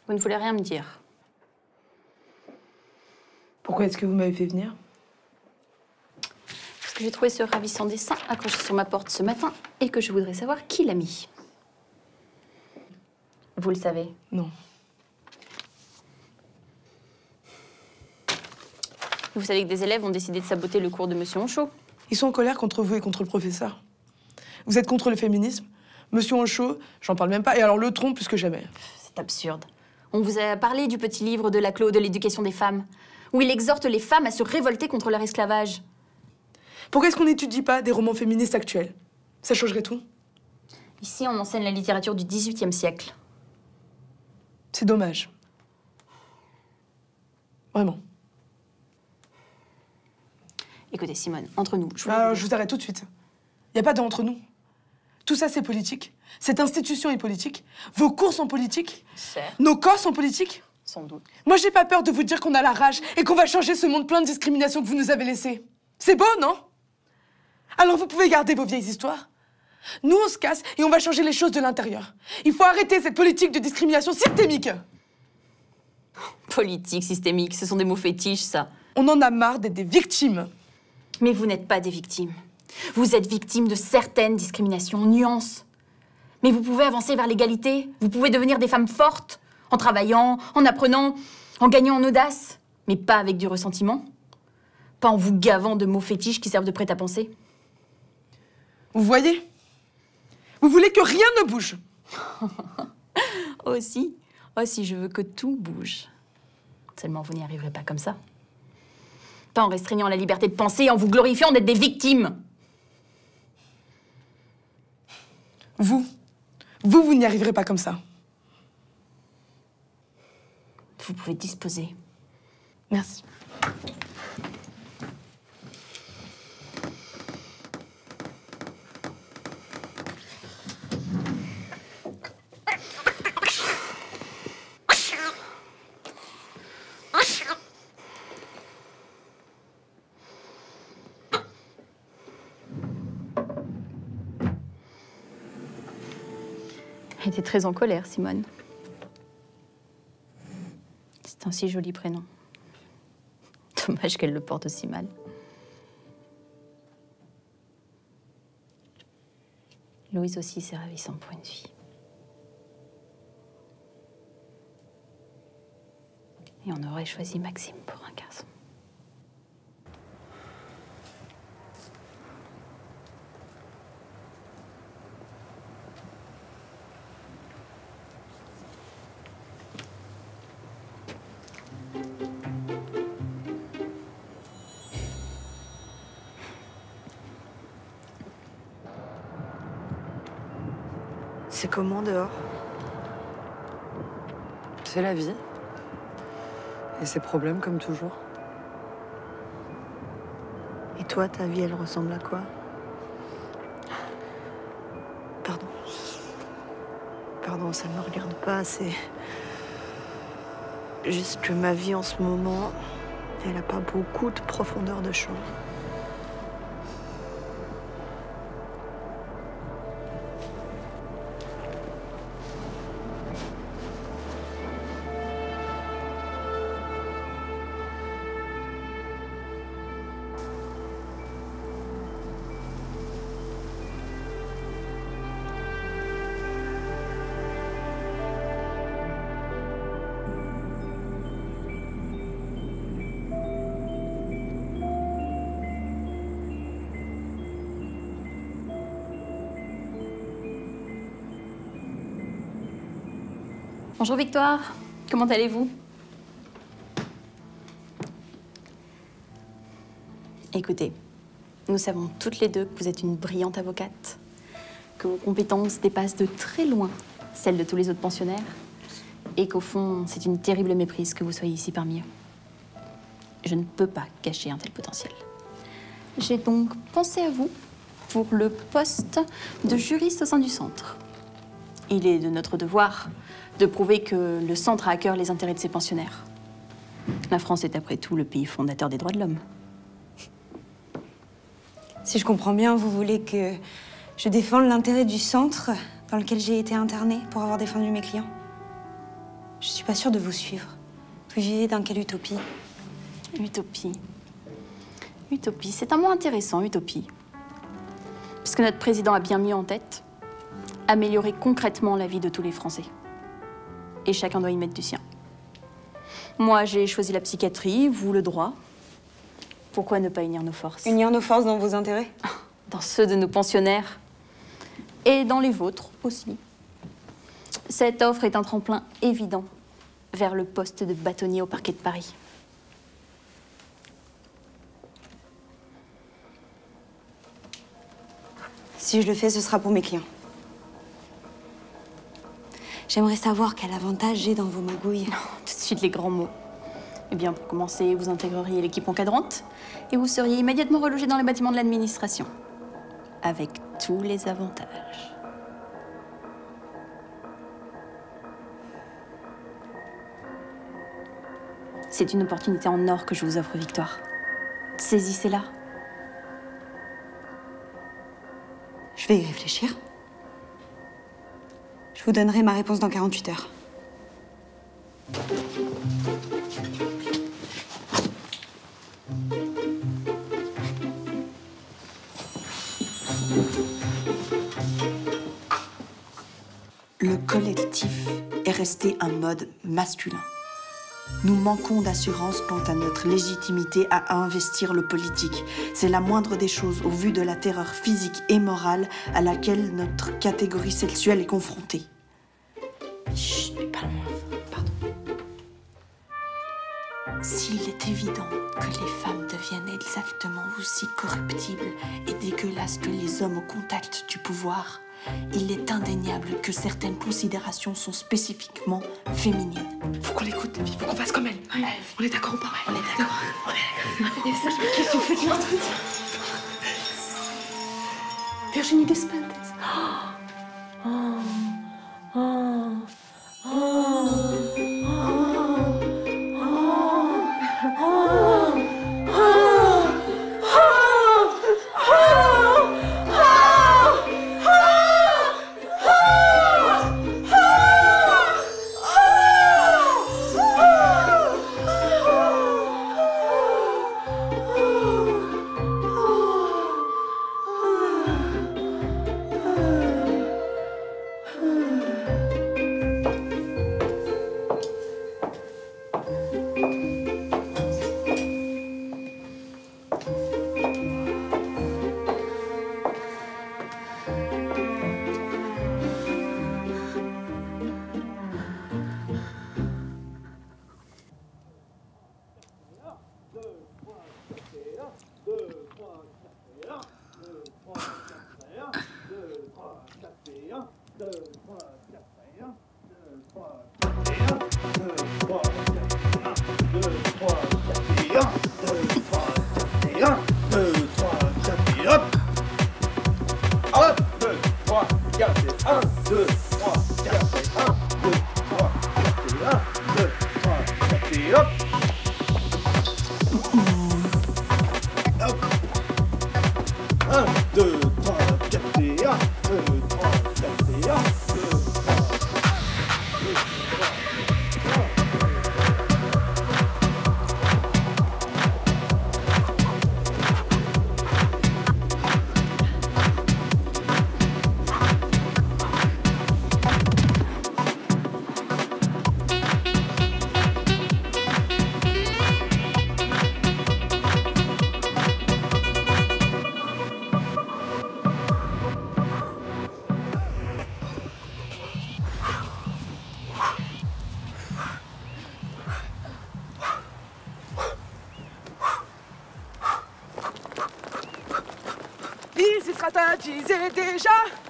Vous ne voulez rien me dire. Pourquoi est-ce que vous m'avez fait venir? Parce que j'ai trouvé ce ravissant dessin accroché sur ma porte ce matin et que je voudrais savoir qui l'a mis. Vous le savez? Non. Vous savez que des élèves ont décidé de saboter le cours de Monsieur Honchaud. Ils sont en colère contre vous et contre le professeur. Vous êtes contre le féminisme. Monsieur Honchaud, j'en parle même pas, et alors le tronc plus que jamais. C'est absurde. On vous a parlé du petit livre de Laclos de l'éducation des femmes, où il exhorte les femmes à se révolter contre leur esclavage. Pourquoi est-ce qu'on n'étudie pas des romans féministes actuels? Ça changerait tout. Ici, on enseigne la littérature du XVIIIe siècle. C'est dommage. Vraiment. Écoutez, Simone, entre nous, Je vous arrête tout de suite. Il n'y a pas de entre nous. Tout ça, c'est politique. Cette institution est politique. Vos cours sont politiques. Certes. Nos corps sont politiques. Sans doute. Moi, j'ai pas peur de vous dire qu'on a la rage et qu'on va changer ce monde plein de discrimination que vous nous avez laissé. C'est beau, non? Alors vous pouvez garder vos vieilles histoires. Nous, on se casse et on va changer les choses de l'intérieur. Il faut arrêter cette politique de discrimination systémique. Politique, systémique, ce sont des mots fétiches, ça. On en a marre d'être des victimes. Mais vous n'êtes pas des victimes. Vous êtes victime de certaines discriminations, nuances. Mais vous pouvez avancer vers l'égalité. Vous pouvez devenir des femmes fortes, en travaillant, en apprenant, en gagnant en audace. Mais pas avec du ressentiment. Pas en vous gavant de mots fétiches qui servent de prêt-à-penser. Vous voyez? Vous voulez que rien ne bouge. Aussi, je veux que tout bouge. Seulement, vous n'y arriverez pas comme ça. Pas en restreignant la liberté de penser et en vous glorifiant d'être des victimes. Vous n'y arriverez pas comme ça. Vous pouvez disposer. Merci. Elle était très en colère, Simone. C'est un si joli prénom. Dommage qu'elle le porte aussi mal. Louise aussi, c'est ravissant pour une fille. Et on aurait choisi Maxime pour un garçon. C'est comment dehors? C'est la vie. Et ses problèmes comme toujours. Et toi, ta vie, elle ressemble à quoi? Pardon. Pardon, ça me regarde pas, c'est... Juste que ma vie en ce moment, elle a pas beaucoup de profondeur de champ. Bonjour Victoire, comment allez-vous? Écoutez, nous savons toutes les deux que vous êtes une brillante avocate, que vos compétences dépassent de très loin celles de tous les autres pensionnaires, et qu'au fond, c'est une terrible méprise que vous soyez ici parmi eux. Je ne peux pas cacher un tel potentiel. J'ai donc pensé à vous pour le poste de juriste au sein du centre. Il est de notre devoir de prouver que le centre a à cœur les intérêts de ses pensionnaires. La France est après tout le pays fondateur des droits de l'homme. Si je comprends bien, vous voulez que je défende l'intérêt du centre dans lequel j'ai été internée pour avoir défendu mes clients? Je suis pas sûre de vous suivre. Vous vivez dans quelle utopie? Utopie. Utopie, c'est un mot intéressant, utopie. Parce que notre président a bien mis en tête améliorer concrètement la vie de tous les Français. Et chacun doit y mettre du sien. Moi, j'ai choisi la psychiatrie, vous le droit. Pourquoi ne pas unir nos forces? Unir nos forces dans vos intérêts? Dans ceux de nos pensionnaires. Et dans les vôtres aussi. Cette offre est un tremplin évident vers le poste de bâtonnier au parquet de Paris. Si je le fais, ce sera pour mes clients. J'aimerais savoir quel avantage j'ai dans vos magouilles. Tout de suite les grands mots. Eh bien, pour commencer, vous intégreriez l'équipe encadrante et vous seriez immédiatement relogé dans les bâtiments de l'administration. Avec tous les avantages. C'est une opportunité en or que je vous offre, Victoire. Saisissez-la. Je vais y réfléchir. Je vous donnerai ma réponse dans 48 heures. Le collectif est resté un mode masculin. Nous manquons d'assurance quant à notre légitimité à investir le politique. C'est la moindre des choses au vu de la terreur physique et morale à laquelle notre catégorie sexuelle est confrontée. Chut, parle-moi. Pardon. S'il est évident que les femmes deviennent exactement aussi corruptibles et dégueulasses que les hommes au contact du pouvoir, il est indéniable que certaines considérations sont spécifiquement féminines. Faut qu'on l'écoute, il faut qu'on fasse comme elle. Ouais. On est d'accord ou pas? On est d'accord. Qu'est-ce que vous faites là? Virginie Despentes.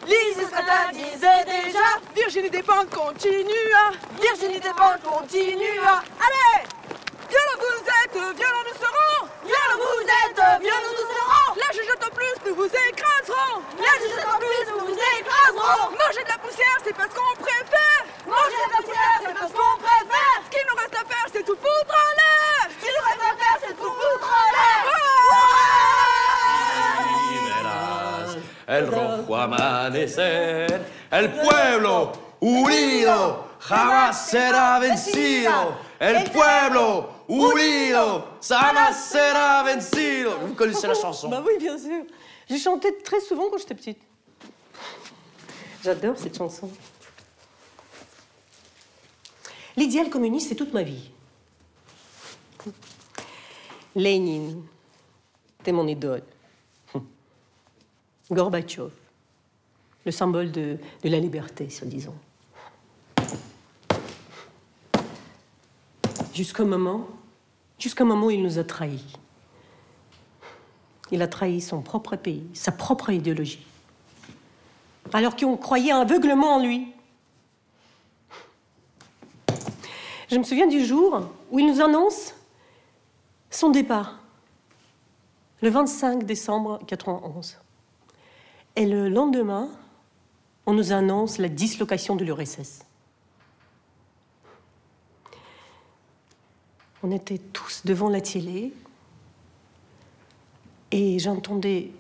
Lise stratégisait déjà. Virginie Despentes continua. Virginie Despentes continua. Allez! Violents vous êtes, violents nous serons. Violents vous êtes, violents nous serons. La jugeote en plus, nous vous écraserons. La jugeote en plus, nous vous écraserons. Manger de la poussière, c'est parce qu'on préfère. Manger de la poussière, c'est parce qu'on préfère. Ce qu'il nous reste à faire, c'est tout foutre en l'air. Ce qu'il nous reste à faire, c'est tout foutre en l'air. El rojo amanecer, el pueblo unido jamás será vencido. El pueblo unido jamás será vencido. Vous connaissez la chanson? Bah oui, bien sûr. J'ai chanté très souvent quand j'étais petite. J'adore cette chanson. L'idéal communiste, c'est toute ma vie. Lénine, c'était mon idole. Gorbatchev, le symbole de la liberté, soi-disant. Jusqu'au moment où il nous a trahis. Il a trahi son propre pays, sa propre idéologie. Alors qu'on croyait aveuglement en lui. Je me souviens du jour où il nous annonce son départ, le 25 décembre 1991. Et le lendemain, on nous annonce la dislocation de l'URSS. On était tous devant la télé et j'entendais...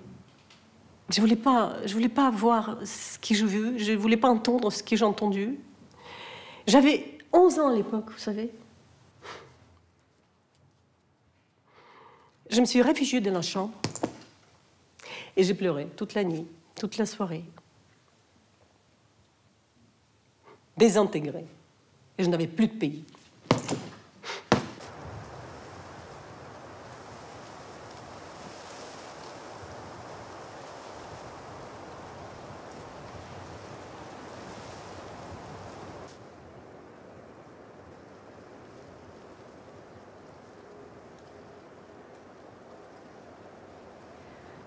Je voulais pas voir ce que je veux, je voulais pas entendre ce que j'ai entendu. J'avais 11 ans à l'époque, vous savez. Je me suis réfugiée dans la chambre et j'ai pleuré toute la nuit, toute la soirée. Désintégrée. Et je n'avais plus de pays.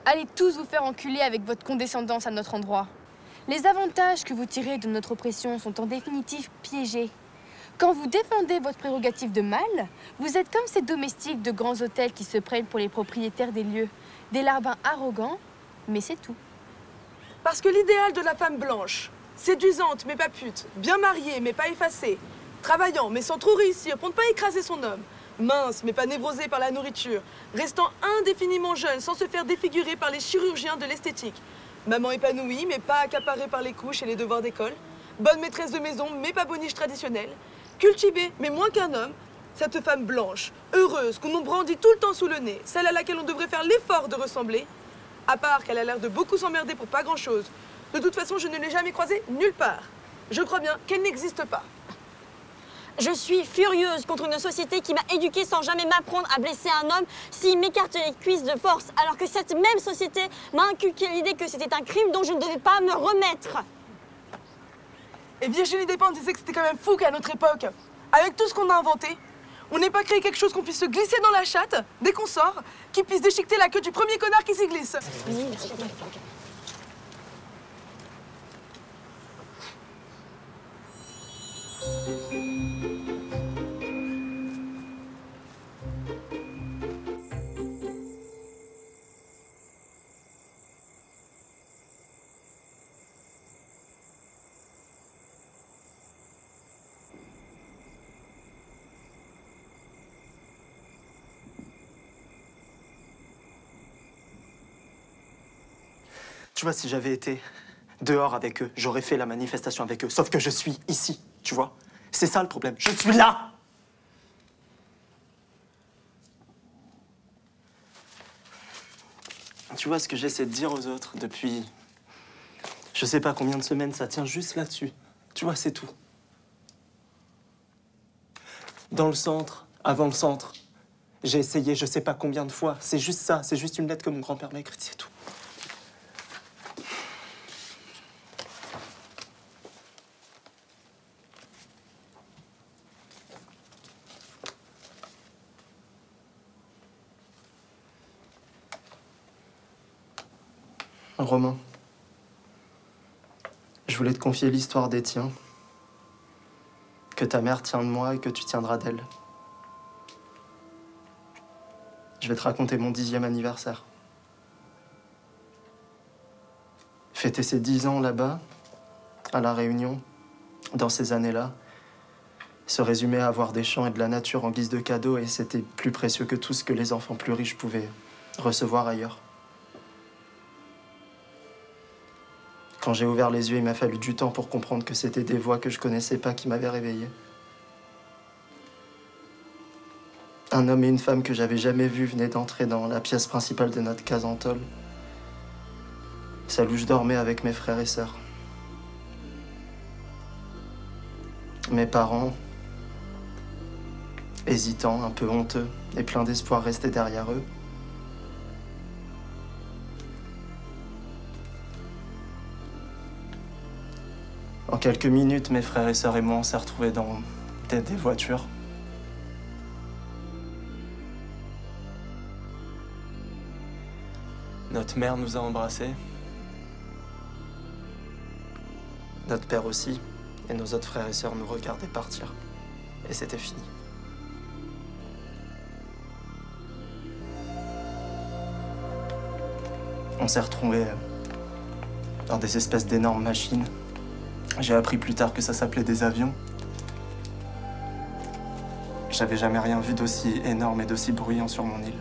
Allez tous vous faire enculer avec votre condescendance à notre endroit. Les avantages que vous tirez de notre oppression sont en définitive piégés. Quand vous défendez votre prérogative de mâle, vous êtes comme ces domestiques de grands hôtels qui se prennent pour les propriétaires des lieux. Des larbins arrogants, mais c'est tout. Parce que l'idéal de la femme blanche, séduisante mais pas pute, bien mariée mais pas effacée, travaillant mais sans trop réussir pour ne pas écraser son homme, mince mais pas névrosée par la nourriture, restant indéfiniment jeune sans se faire défigurer par les chirurgiens de l'esthétique, maman épanouie mais pas accaparée par les couches et les devoirs d'école, bonne maîtresse de maison mais pas boniche traditionnelle, cultivée mais moins qu'un homme, cette femme blanche, heureuse, qu'on nous brandit tout le temps sous le nez, celle à laquelle on devrait faire l'effort de ressembler, à part qu'elle a l'air de beaucoup s'emmerder pour pas grand-chose. De toute façon, je ne l'ai jamais croisée nulle part. Je crois bien qu'elle n'existe pas. Je suis furieuse contre une société qui m'a éduquée sans jamais m'apprendre à blesser un homme s'il m'écarte les cuisses de force, alors que cette même société m'a inculqué l'idée que c'était un crime dont je ne devais pas me remettre. Et Virginie Despentes disait que c'était quand même fou qu'à notre époque, avec tout ce qu'on a inventé, on n'ait pas créé quelque chose qu'on puisse se glisser dans la chatte dès qu'on sort, qui puisse déchiqueter la queue du premier connard qui s'y glisse. Tu vois, si j'avais été dehors avec eux, j'aurais fait la manifestation avec eux. Sauf que je suis ici, tu vois. C'est ça le problème. Je suis là! Tu vois, ce que j'essaie de dire aux autres depuis je sais pas combien de semaines, ça tient juste là-dessus. Tu vois, c'est tout. Dans le centre, avant le centre, j'ai essayé je sais pas combien de fois. C'est juste ça, c'est juste une lettre que mon grand-père m'a écrite, c'est tout. Romain, je voulais te confier l'histoire des tiens. Que ta mère tient de moi et que tu tiendras d'elle. Je vais te raconter mon 10e anniversaire. Fêter ses 10 ans là-bas, à La Réunion, dans ces années-là, se résumait à avoir des champs et de la nature en guise de cadeau, et c'était plus précieux que tout ce que les enfants plus riches pouvaient recevoir ailleurs. Quand j'ai ouvert les yeux, il m'a fallu du temps pour comprendre que c'était des voix que je connaissais pas qui m'avaient réveillé. Un homme et une femme que j'avais jamais vus venaient d'entrer dans la pièce principale de notre case en tôle, celle où je dormais avec mes frères et sœurs. Mes parents, hésitants, un peu honteux et pleins d'espoir, restaient derrière eux. En quelques minutes, mes frères et sœurs et moi, on s'est retrouvés dans des voitures. Notre mère nous a embrassés. Notre père aussi. Et nos autres frères et sœurs nous regardaient partir. Et c'était fini. On s'est retrouvés dans des espèces d'énormes machines. J'ai appris plus tard que ça s'appelait des avions. J'avais jamais rien vu d'aussi énorme et d'aussi bruyant sur mon île.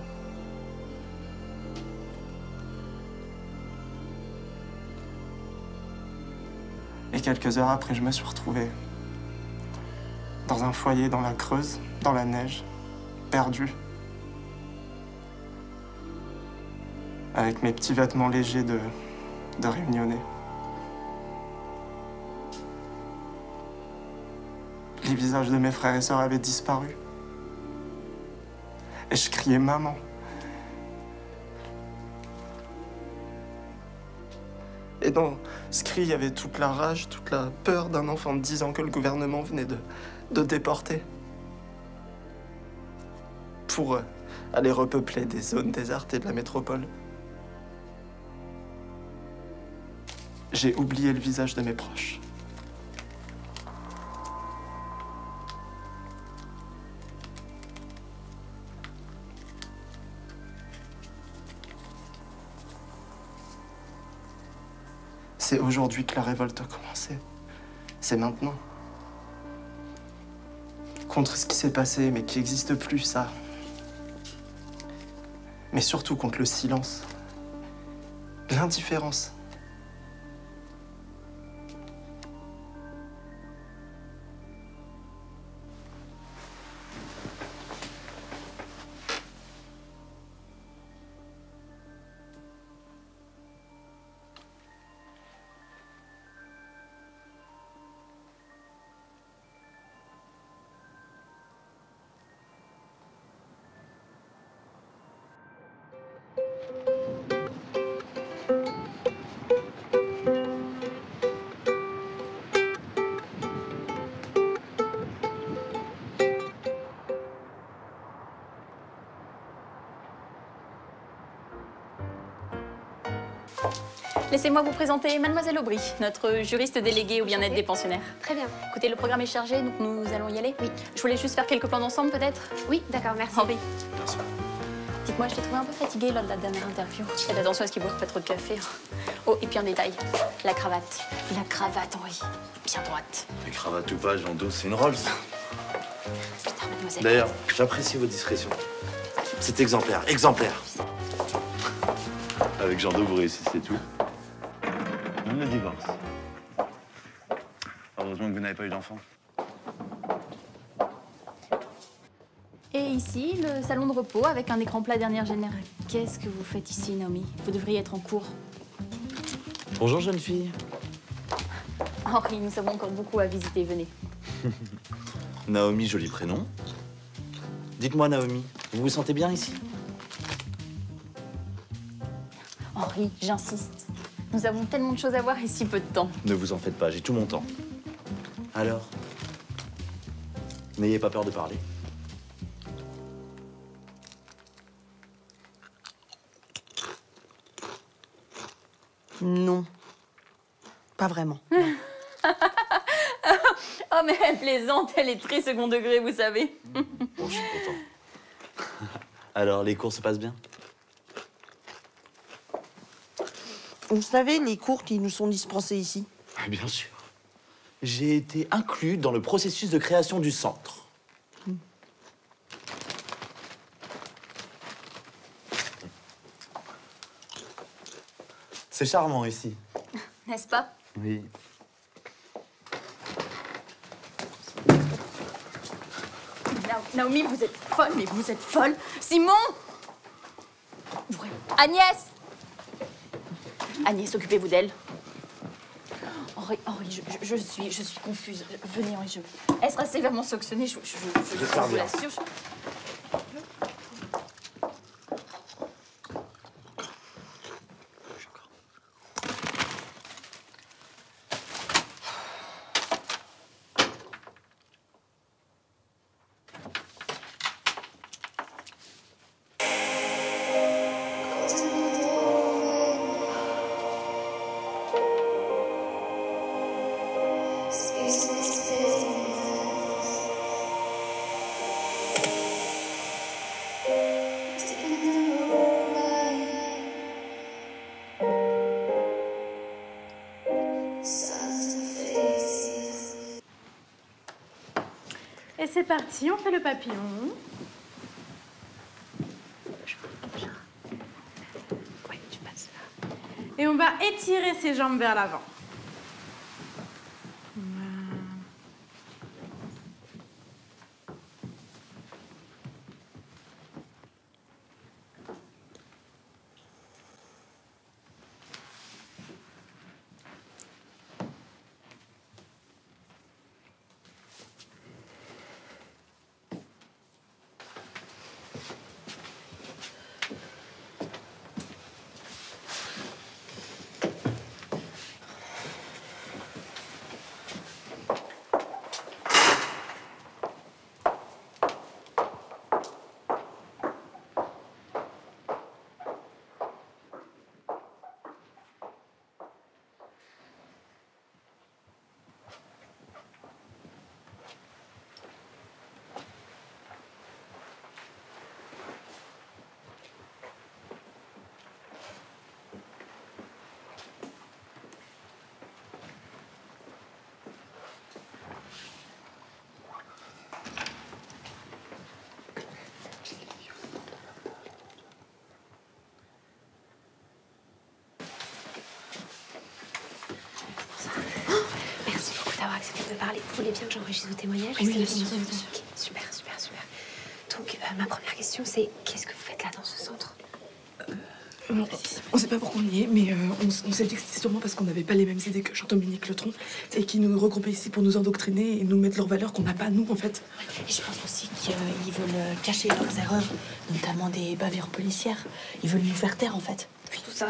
Et quelques heures après, je me suis retrouvé dans un foyer dans la Creuse, dans la neige, perdu. Avec mes petits vêtements légers de réunionnais. Les visages de mes frères et sœurs avaient disparu. Et je criais maman. Et dans ce cri, il y avait toute la rage, toute la peur d'un enfant de 10 ans que le gouvernement venait de déporter. Pour aller repeupler des zones désertées de la métropole. J'ai oublié le visage de mes proches. C'est aujourd'hui que la révolte a commencé. C'est maintenant. Contre ce qui s'est passé, mais qui n'existe plus, ça. Mais surtout contre le silence. L'indifférence. Laissez-moi vous présenter Mademoiselle Aubry, notre juriste déléguée au bien-être des pensionnaires. Très bien. Écoutez, le programme est chargé, donc nous allons y aller. Oui. Je voulais juste faire quelques plans d'ensemble, peut-être. Oui, d'accord, merci. Henri. Merci. Dites-moi, je t'ai trouvé un peu fatiguée lors de la dernière interview. Faites attention à ce qu'il ne boive pas trop de café. Oh, et puis un détail, la cravate. La cravate, Henri, bien droite. Les cravates ou pas, Jean Do, c'est une Rolls. Putain, mademoiselle. D'ailleurs, j'apprécie votre discrétion. C'est exemplaire, exemplaire. Avec Jean Do, vous réussissez tout. Même le divorce. Heureusement que vous n'avez pas eu d'enfant. Et ici, le salon de repos avec un écran plat dernière génération. Qu'est-ce que vous faites ici, Naomi? Vous devriez être en cours. Bonjour, jeune fille. Henri, nous avons encore beaucoup à visiter, venez. Naomi, joli prénom. Dites-moi, Naomi, vous vous sentez bien ici? Henri, j'insiste. Nous avons tellement de choses à voir et si peu de temps. Ne vous en faites pas, j'ai tout mon temps. Alors, n'ayez pas peur de parler. Non. Pas vraiment. Oh, mais elle plaisante, elle est très second degré, vous savez. Bon, je suis content. Alors, les cours se passent bien? Vous savez, les cours qui nous sont dispensés ici? Bien sûr. J'ai été inclus dans le processus de création du centre. C'est charmant ici. N'est-ce pas? Oui. Naomi, vous êtes folle, mais vous êtes folle. Simon! Ouvrez. Agnès! Agnès, occupez-vous d'elle. Henri, je suis confuse. Venez, Henri, elle sera sévèrement sanctionnée, je vous l'assure. Et c'est parti, on fait le papillon. Oui, tu passes là. Et on va étirer ses jambes vers l'avant. peux parler. Vous voulez bien que j'enregistre vos témoignages? Oui, Ok, super. Donc, ma première question, c'est qu'est-ce que vous faites là dans ce centre? On sait pas pourquoi on y est, mais on s'est dit que c'était sûrement parce qu'on n'avait pas les mêmes idées que Jean-Dominique Letron et qu'ils nous regroupaient ici pour nous endoctriner et nous mettre leurs valeurs qu'on n'a pas, nous, en fait. Et je pense aussi qu'ils veulent cacher leurs erreurs, notamment des bavures policières. Ils veulent nous faire taire, en fait. Tout ça...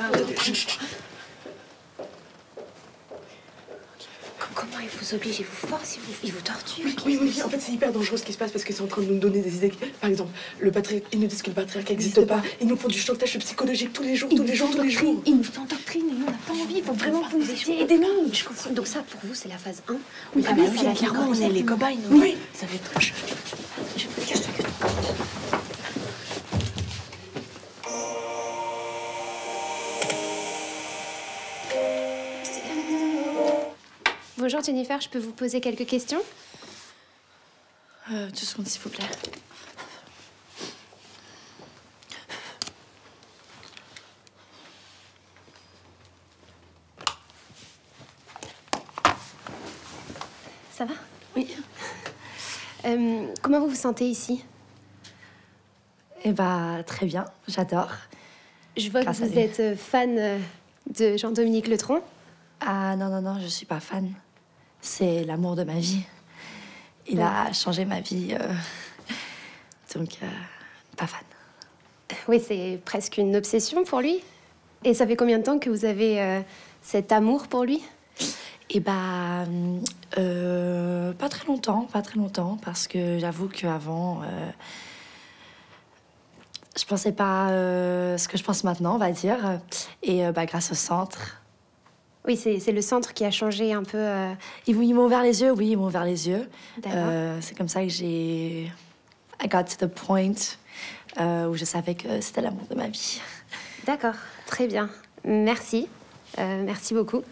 Comment ils vous obligent, ils vous forcent, ils vous torturent? Oui, en fait, c'est hyper dangereux ce qui se passe parce qu'ils sont en train de nous donner des idées. Par exemple, ils nous disent que le patriarcat n'existe pas. Ils nous font du chantage psychologique tous les jours. Ils nous endoctrinent et nous, on n'a pas envie. Il faut vraiment que vous nous aidiez. Aidez-nous. Je comprends. Donc ça, pour vous, c'est la phase 1. Oui, clairement, on est les cobayes. Oui. Ça va être... Bonjour Jennifer, je peux vous poser quelques questions? 2 secondes, s'il vous plaît. Ça va? Oui. Comment vous vous sentez ici? Eh bah, très bien, j'adore. Je vois que vous êtes fan de Jean-Dominique Letron. Ah non, je suis pas fan. C'est l'amour de ma vie. Il a changé ma vie, donc pas fan. Oui, c'est presque une obsession pour lui. Et ça fait combien de temps que vous avez cet amour pour lui? Eh bah, pas très longtemps, parce que j'avoue qu'avant, je pensais pas ce que je pense maintenant, on va dire. Et grâce au centre... Oui, c'est le centre qui a changé un peu... Ils m'ont ouvert les yeux, oui, ils m'ont ouvert les yeux. D'accord. C'est comme ça que I got to the point où je savais que c'était l'amour de ma vie. D'accord, très bien. Merci. Merci beaucoup.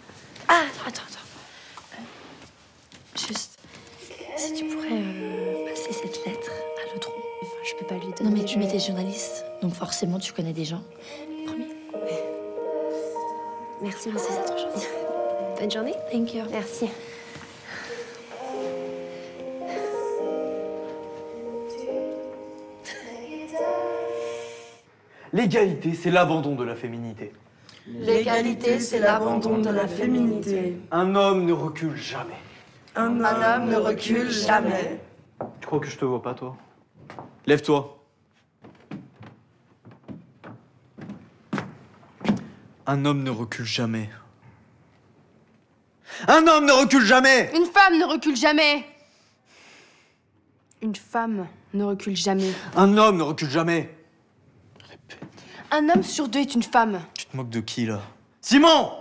Ah, attends. Juste, si tu pourrais passer cette lettre à Letron. Je peux pas lui donner... Non, mais tu es journaliste, donc forcément tu connais des gens. Promis. Merci, c'est trop gentil. Bonne journée. Thank you. Merci. L'égalité, c'est l'abandon de la féminité. L'égalité, c'est l'abandon de la féminité. Un homme ne recule jamais. Un homme ne recule jamais. Tu crois que je te vois pas, toi? Lève-toi. Un homme ne recule jamais. Un homme ne recule jamais! Une femme ne recule jamais. Une femme ne recule jamais. Un homme ne recule jamais. Un homme sur 2 est une femme. Tu te moques de qui, là? Simon!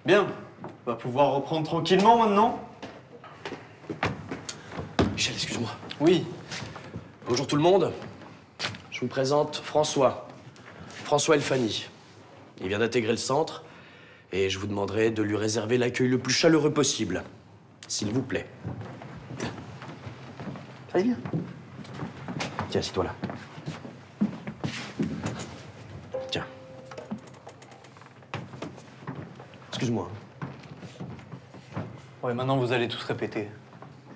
Bien. On va pouvoir reprendre tranquillement maintenant. Michel, excuse-moi. Oui. Bonjour tout le monde. Je vous présente François. François Elfani. Il vient d'intégrer le centre et je vous demanderai de lui réserver l'accueil le plus chaleureux possible. S'il vous plaît. Allez, viens. Tiens, assieds-toi là. Tiens. Excuse-moi. Ouais, maintenant vous allez tous répéter.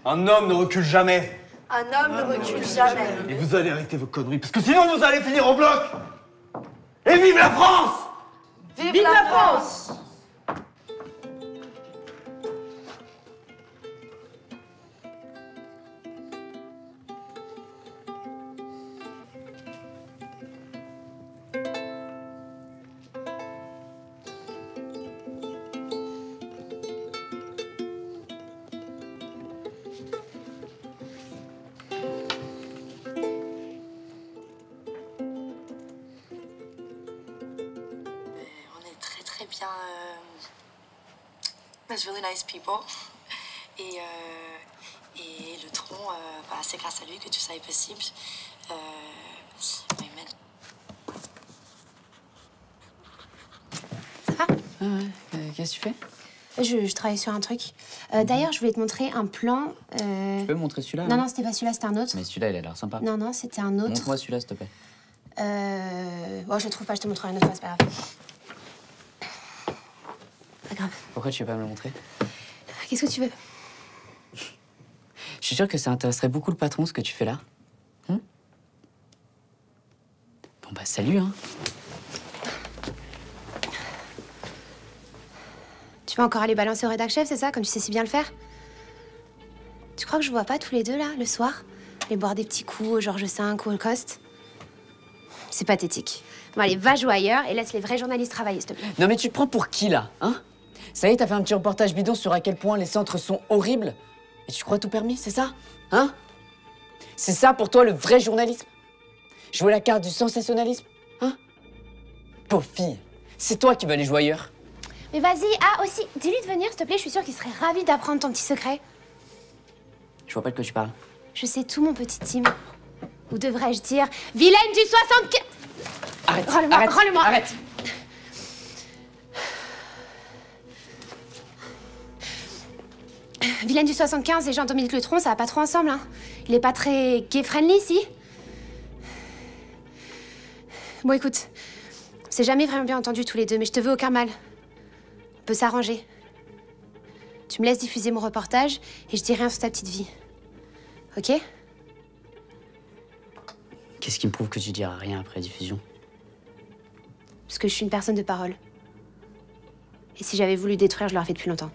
Un homme ne recule jamais. Un homme ne recule jamais. Et vous allez arrêter vos conneries, parce que sinon vous allez finir en bloc. Et vive la France! Vive la France! Bien, there's really nice people. Et Letron, c'est grâce à lui que tout ça est possible. Oui, mais... Ça va? Qu'est-ce que tu fais? Je travaille sur un truc. D'ailleurs, je voulais te montrer un plan. Tu peux me montrer celui-là? Non, c'était pas celui-là, c'était un autre. Mais celui-là, il a l'air sympa. Non, c'était un autre. Montre-moi celui-là, s'il te plaît. Bon, je le trouve pas, je te montrerai une autre fois, c'est pas grave. Pas grave. Pourquoi tu veux pas me le montrer? Qu'est-ce que tu veux? Je suis sûr que ça intéresserait beaucoup le patron, ce que tu fais là. Bon bah salut, hein. Tu vas encore aller balancer au rédac chef, c'est ça? Comme tu sais si bien le faire? Tu crois que je vois pas tous les deux, là, le soir? Aller boire des petits coups au Georges V ou au Coste? C'est pathétique. Bon, allez, va jouer ailleurs et laisse les vrais journalistes travailler, s'il te plaît. Non mais tu te prends pour qui, là, hein? Ça y est, t'as fait un petit reportage bidon sur à quel point les centres sont horribles? Et tu crois tout permis, c'est ça? Hein? C'est ça pour toi le vrai journalisme? Jouer la carte du sensationnalisme? Hein? Pauvre fille, c'est toi qui veux aller jouer ailleurs. Mais vas-y, aussi, dis-lui de venir, s'il te plaît, je suis sûre qu'il serait ravi d'apprendre ton petit secret. Je vois pas de quoi tu parles. Je sais tout, mon petit Tim. Ou devrais-je dire, vilaine du 75... Arrête, Rends-le-moi, arrête, rends-le-moi. arrête. Vilaine du 75 et Jean-Dominique Letron, ça va pas trop ensemble, hein. Il est pas très gay-friendly, si? Bon, écoute, on s'est jamais vraiment bien entendus tous les deux, mais je te veux aucun mal. On peut s'arranger. Tu me laisses diffuser mon reportage et je dis rien sur ta petite vie. Ok? Qu'est-ce qui me prouve que tu diras rien après diffusion? Parce que je suis une personne de parole. Et si j'avais voulu détruire, je l'aurais fait depuis longtemps.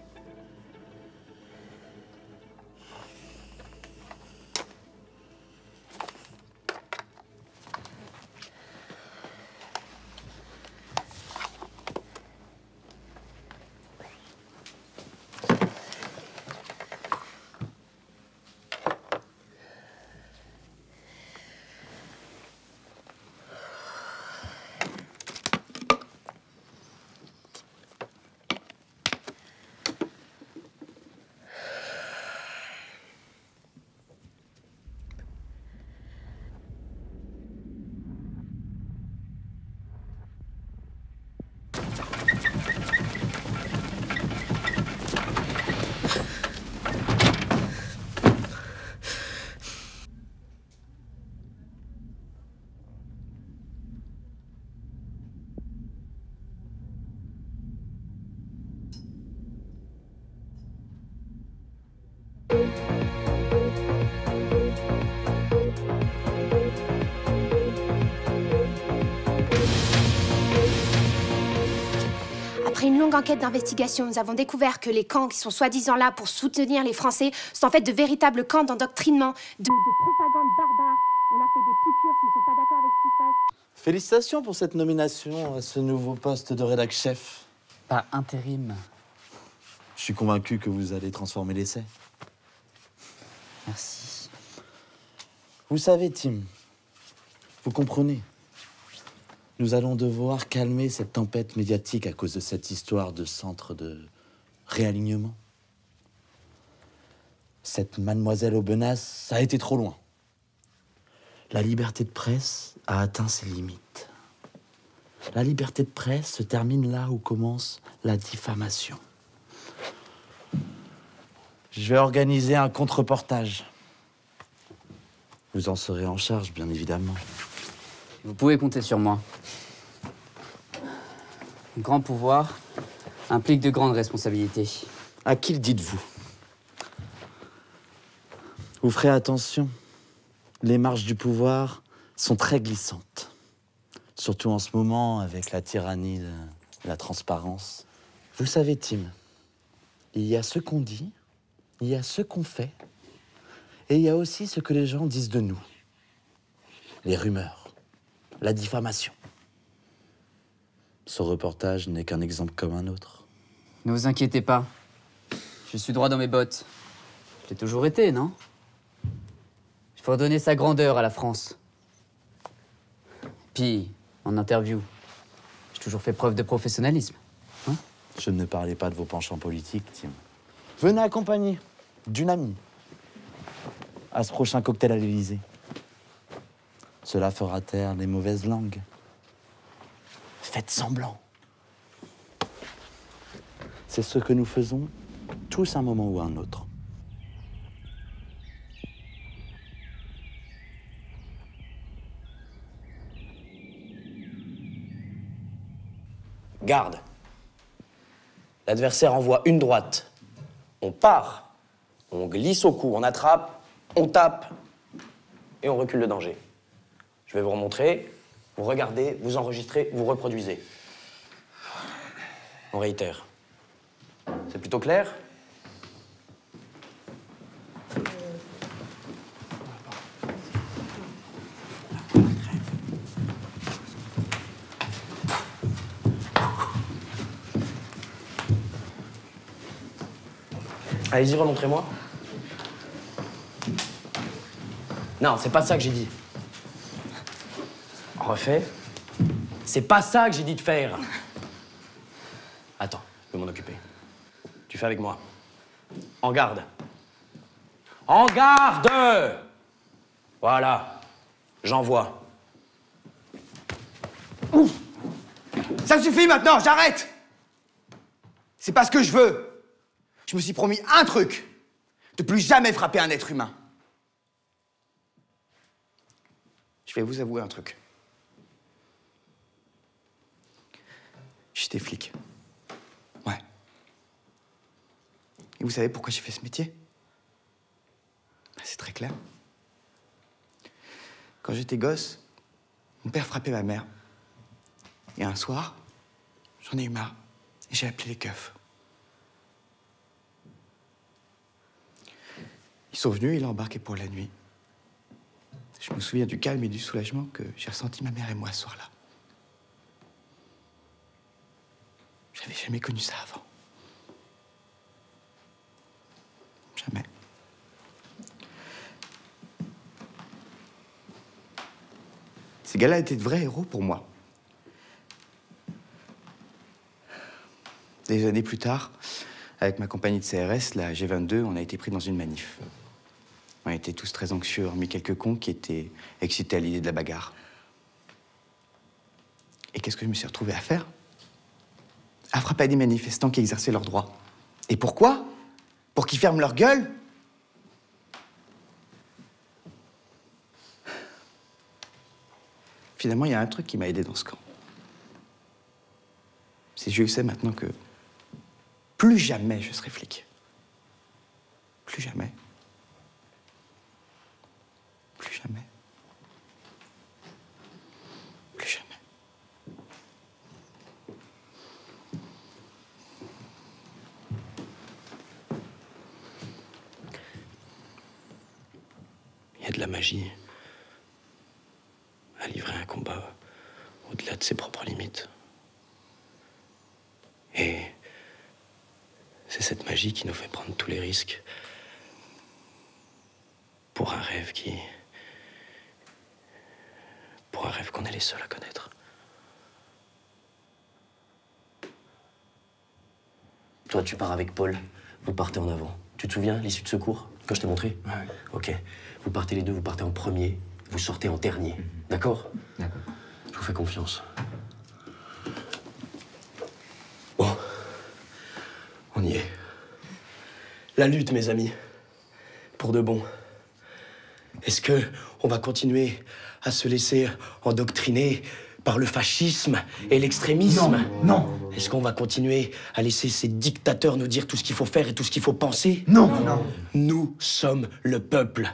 Après une longue enquête d'investigation, nous avons découvert que les camps qui sont soi-disant là pour soutenir les Français sont en fait de véritables camps d'endoctrinement, de propagande barbare. On leur fait des piqûres s'ils sont pas d'accord avec ce qui se passe. Félicitations pour cette nomination à ce nouveau poste de rédac chef. Pas intérim. Je suis convaincu que vous allez transformer l'essai. Merci. Vous savez, Tim, vous comprenez. Nous allons devoir calmer cette tempête médiatique à cause de cette histoire de centre de réalignement. Cette mademoiselle Aubenas a été trop loin. La liberté de presse a atteint ses limites. La liberté de presse se termine là où commence la diffamation. Je vais organiser un contre-reportage. Vous en serez en charge, bien évidemment. Vous pouvez compter sur moi. Grand pouvoir implique de grandes responsabilités. À qui le dites-vous? Vous ferez attention. Les marges du pouvoir sont très glissantes. Surtout en ce moment, avec la tyrannie de la transparence. Vous savez, Tim, il y a ce qu'on dit, il y a ce qu'on fait, et il y a aussi ce que les gens disent de nous. Les rumeurs, la diffamation. Ce reportage n'est qu'un exemple comme un autre. Ne vous inquiétez pas. Je suis droit dans mes bottes. Je l'ai toujours été, non? Il faut redonner sa grandeur à la France. Puis, en interview, j'ai toujours fait preuve de professionnalisme. Hein? Je ne parlais pas de vos penchants politiques, Tim. Venez accompagner d'une amie à ce prochain cocktail à l'Élysée. Cela fera taire les mauvaises langues. Faites semblant. C'est ce que nous faisons tous à un moment ou à un autre. Garde. L'adversaire envoie une droite. On part. On glisse au cou, on attrape, on tape et on recule le danger. Je vais vous remontrer. Vous regardez, vous enregistrez, vous reproduisez. On réitère. C'est plutôt clair? Allez-y, remontrez-moi. Non, c'est pas ça que j'ai dit. Refais. C'est pas ça que j'ai dit de faire. Attends, je vais m'en occuper. Tu fais avec moi. En garde. En garde! Voilà. J'envoie. Ouf! Ça suffit maintenant, j'arrête! C'est pas ce que je veux. Je me suis promis un truc. De plus jamais frapper un être humain. Je vais vous avouer un truc. J'étais flic. Ouais. Et vous savez pourquoi j'ai fait ce métier? Ben, c'est très clair. Quand j'étais gosse, mon père frappait ma mère. Et un soir, j'en ai eu marre. Et j'ai appelé les keufs. Ils sont venus, ils l'ont embarqué pour la nuit. Je me souviens du calme et du soulagement que j'ai ressenti ma mère et moi ce soir-là. J'avais jamais connu ça avant. Jamais. Ces gars-là étaient de vrais héros pour moi. Des années plus tard, avec ma compagnie de CRS, la G22, on a été pris dans une manif. On était tous très anxieux, hormis quelques cons qui étaient excités à l'idée de la bagarre. Et qu'est-ce que je me suis retrouvé à faire? À frapper à des manifestants qui exerçaient leurs droits. Et pourquoi? Pour qu'ils ferment leur gueule? Finalement, il y a un truc qui m'a aidé dans ce camp. C'est que je sais maintenant que plus jamais je serai flic. Plus jamais. Plus jamais. Plus jamais. Il y a de la magie à livrer un combat au-delà de ses propres limites. Et c'est cette magie qui nous fait prendre tous les risques pour un rêve pour un rêve qu'on est les seuls à connaître. Toi, tu pars avec Paul, vous partez en avant. Tu te souviens, l'issue de secours, que je t'ai montré? Ouais. Ok. Vous partez les deux, vous partez en premier, vous sortez en dernier. D'accord? D'accord. Je vous fais confiance. Bon. On y est. La lutte, mes amis. Pour de bon. Est-ce que on va continuer à se laisser endoctriner par le fascisme et l'extrémisme? Non. Est-ce qu'on va continuer à laisser ces dictateurs nous dire tout ce qu'il faut faire et tout ce qu'il faut penser? Non. Nous sommes le peuple.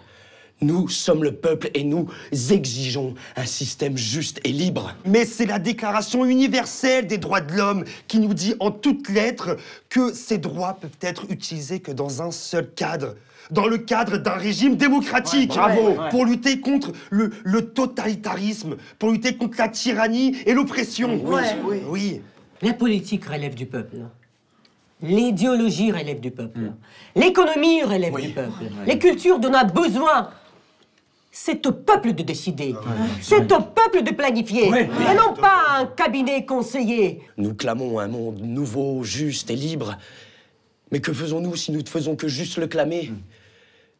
Nous sommes le peuple et nous exigeons un système juste et libre. Mais c'est la Déclaration universelle des droits de l'homme qui nous dit en toutes lettres que ces droits peuvent être utilisés que dans un seul cadre. Dans le cadre d'un régime démocratique. Ouais, bravo. Pour lutter contre le totalitarisme, pour lutter contre la tyrannie et l'oppression. Oui. La politique relève du peuple. L'idéologie relève du peuple. L'économie relève du peuple. Les cultures dont on a besoin. C'est au peuple de décider. C'est au peuple de planifier. Et non pas un cabinet conseiller. Nous clamons un monde nouveau, juste et libre. Mais que faisons-nous si nous ne faisons que juste le clamer?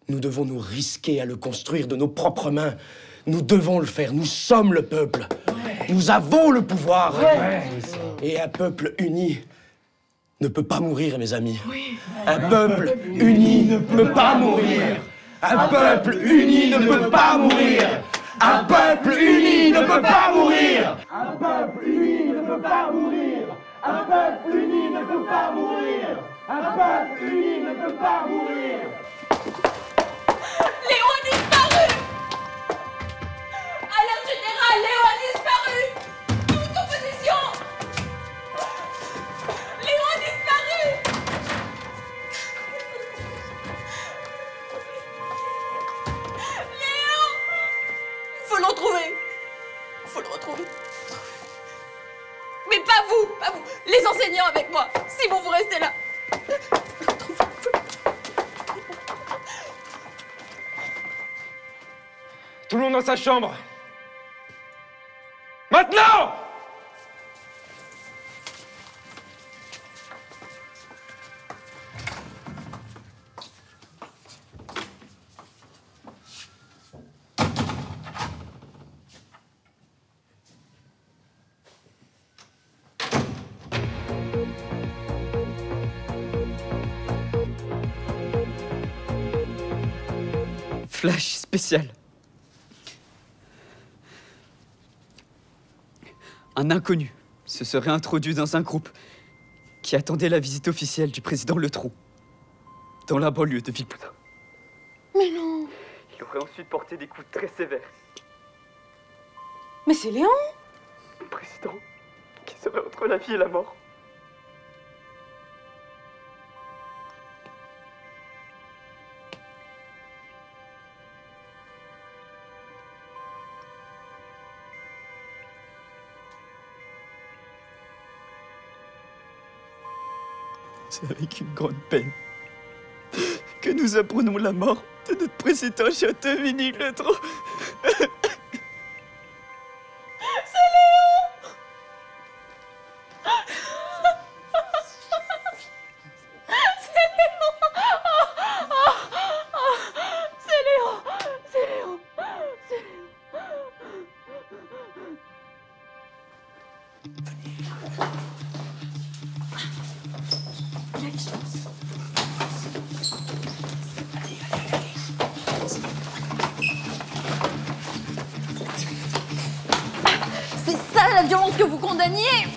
Nous devons nous risquer à le construire de nos propres mains. Nous devons le faire. Nous sommes le peuple. Nous avons le pouvoir. Et un peuple uni ne peut pas mourir, mes amis. Un peuple uni ne peut pas mourir. Un peuple uni ne peut pas mourir. Un peuple uni ne peut pas mourir. Un peuple uni ne peut pas mourir. Un peuple uni ne peut pas mourir. Un peuple uni ne peut pas mourir. Léo a disparu. Alerte générale, Léo a disparu. Toute opposition. Léo a disparu. Léo. Faut le retrouver. Faut le retrouver. Mais pas vous, les enseignants avec moi. Simon, vous restez là. Tout le monde dans sa chambre. Maintenant! Flash spécial. Un inconnu se serait introduit dans un groupe qui attendait la visite officielle du président Letrou dans la banlieue de Villeperdue. Mais non. Il aurait ensuite porté des coups très sévères. Mais c'est Léon. Le président qui serait entre la vie et la mort. C'est avec une grande peine que nous apprenons la mort de notre président Château-Vigny Letrou. C'est Léon. C'est Léon. C'est Léon. C'est Léon. C'est Léon. C'est ça la violence que vous condamniez.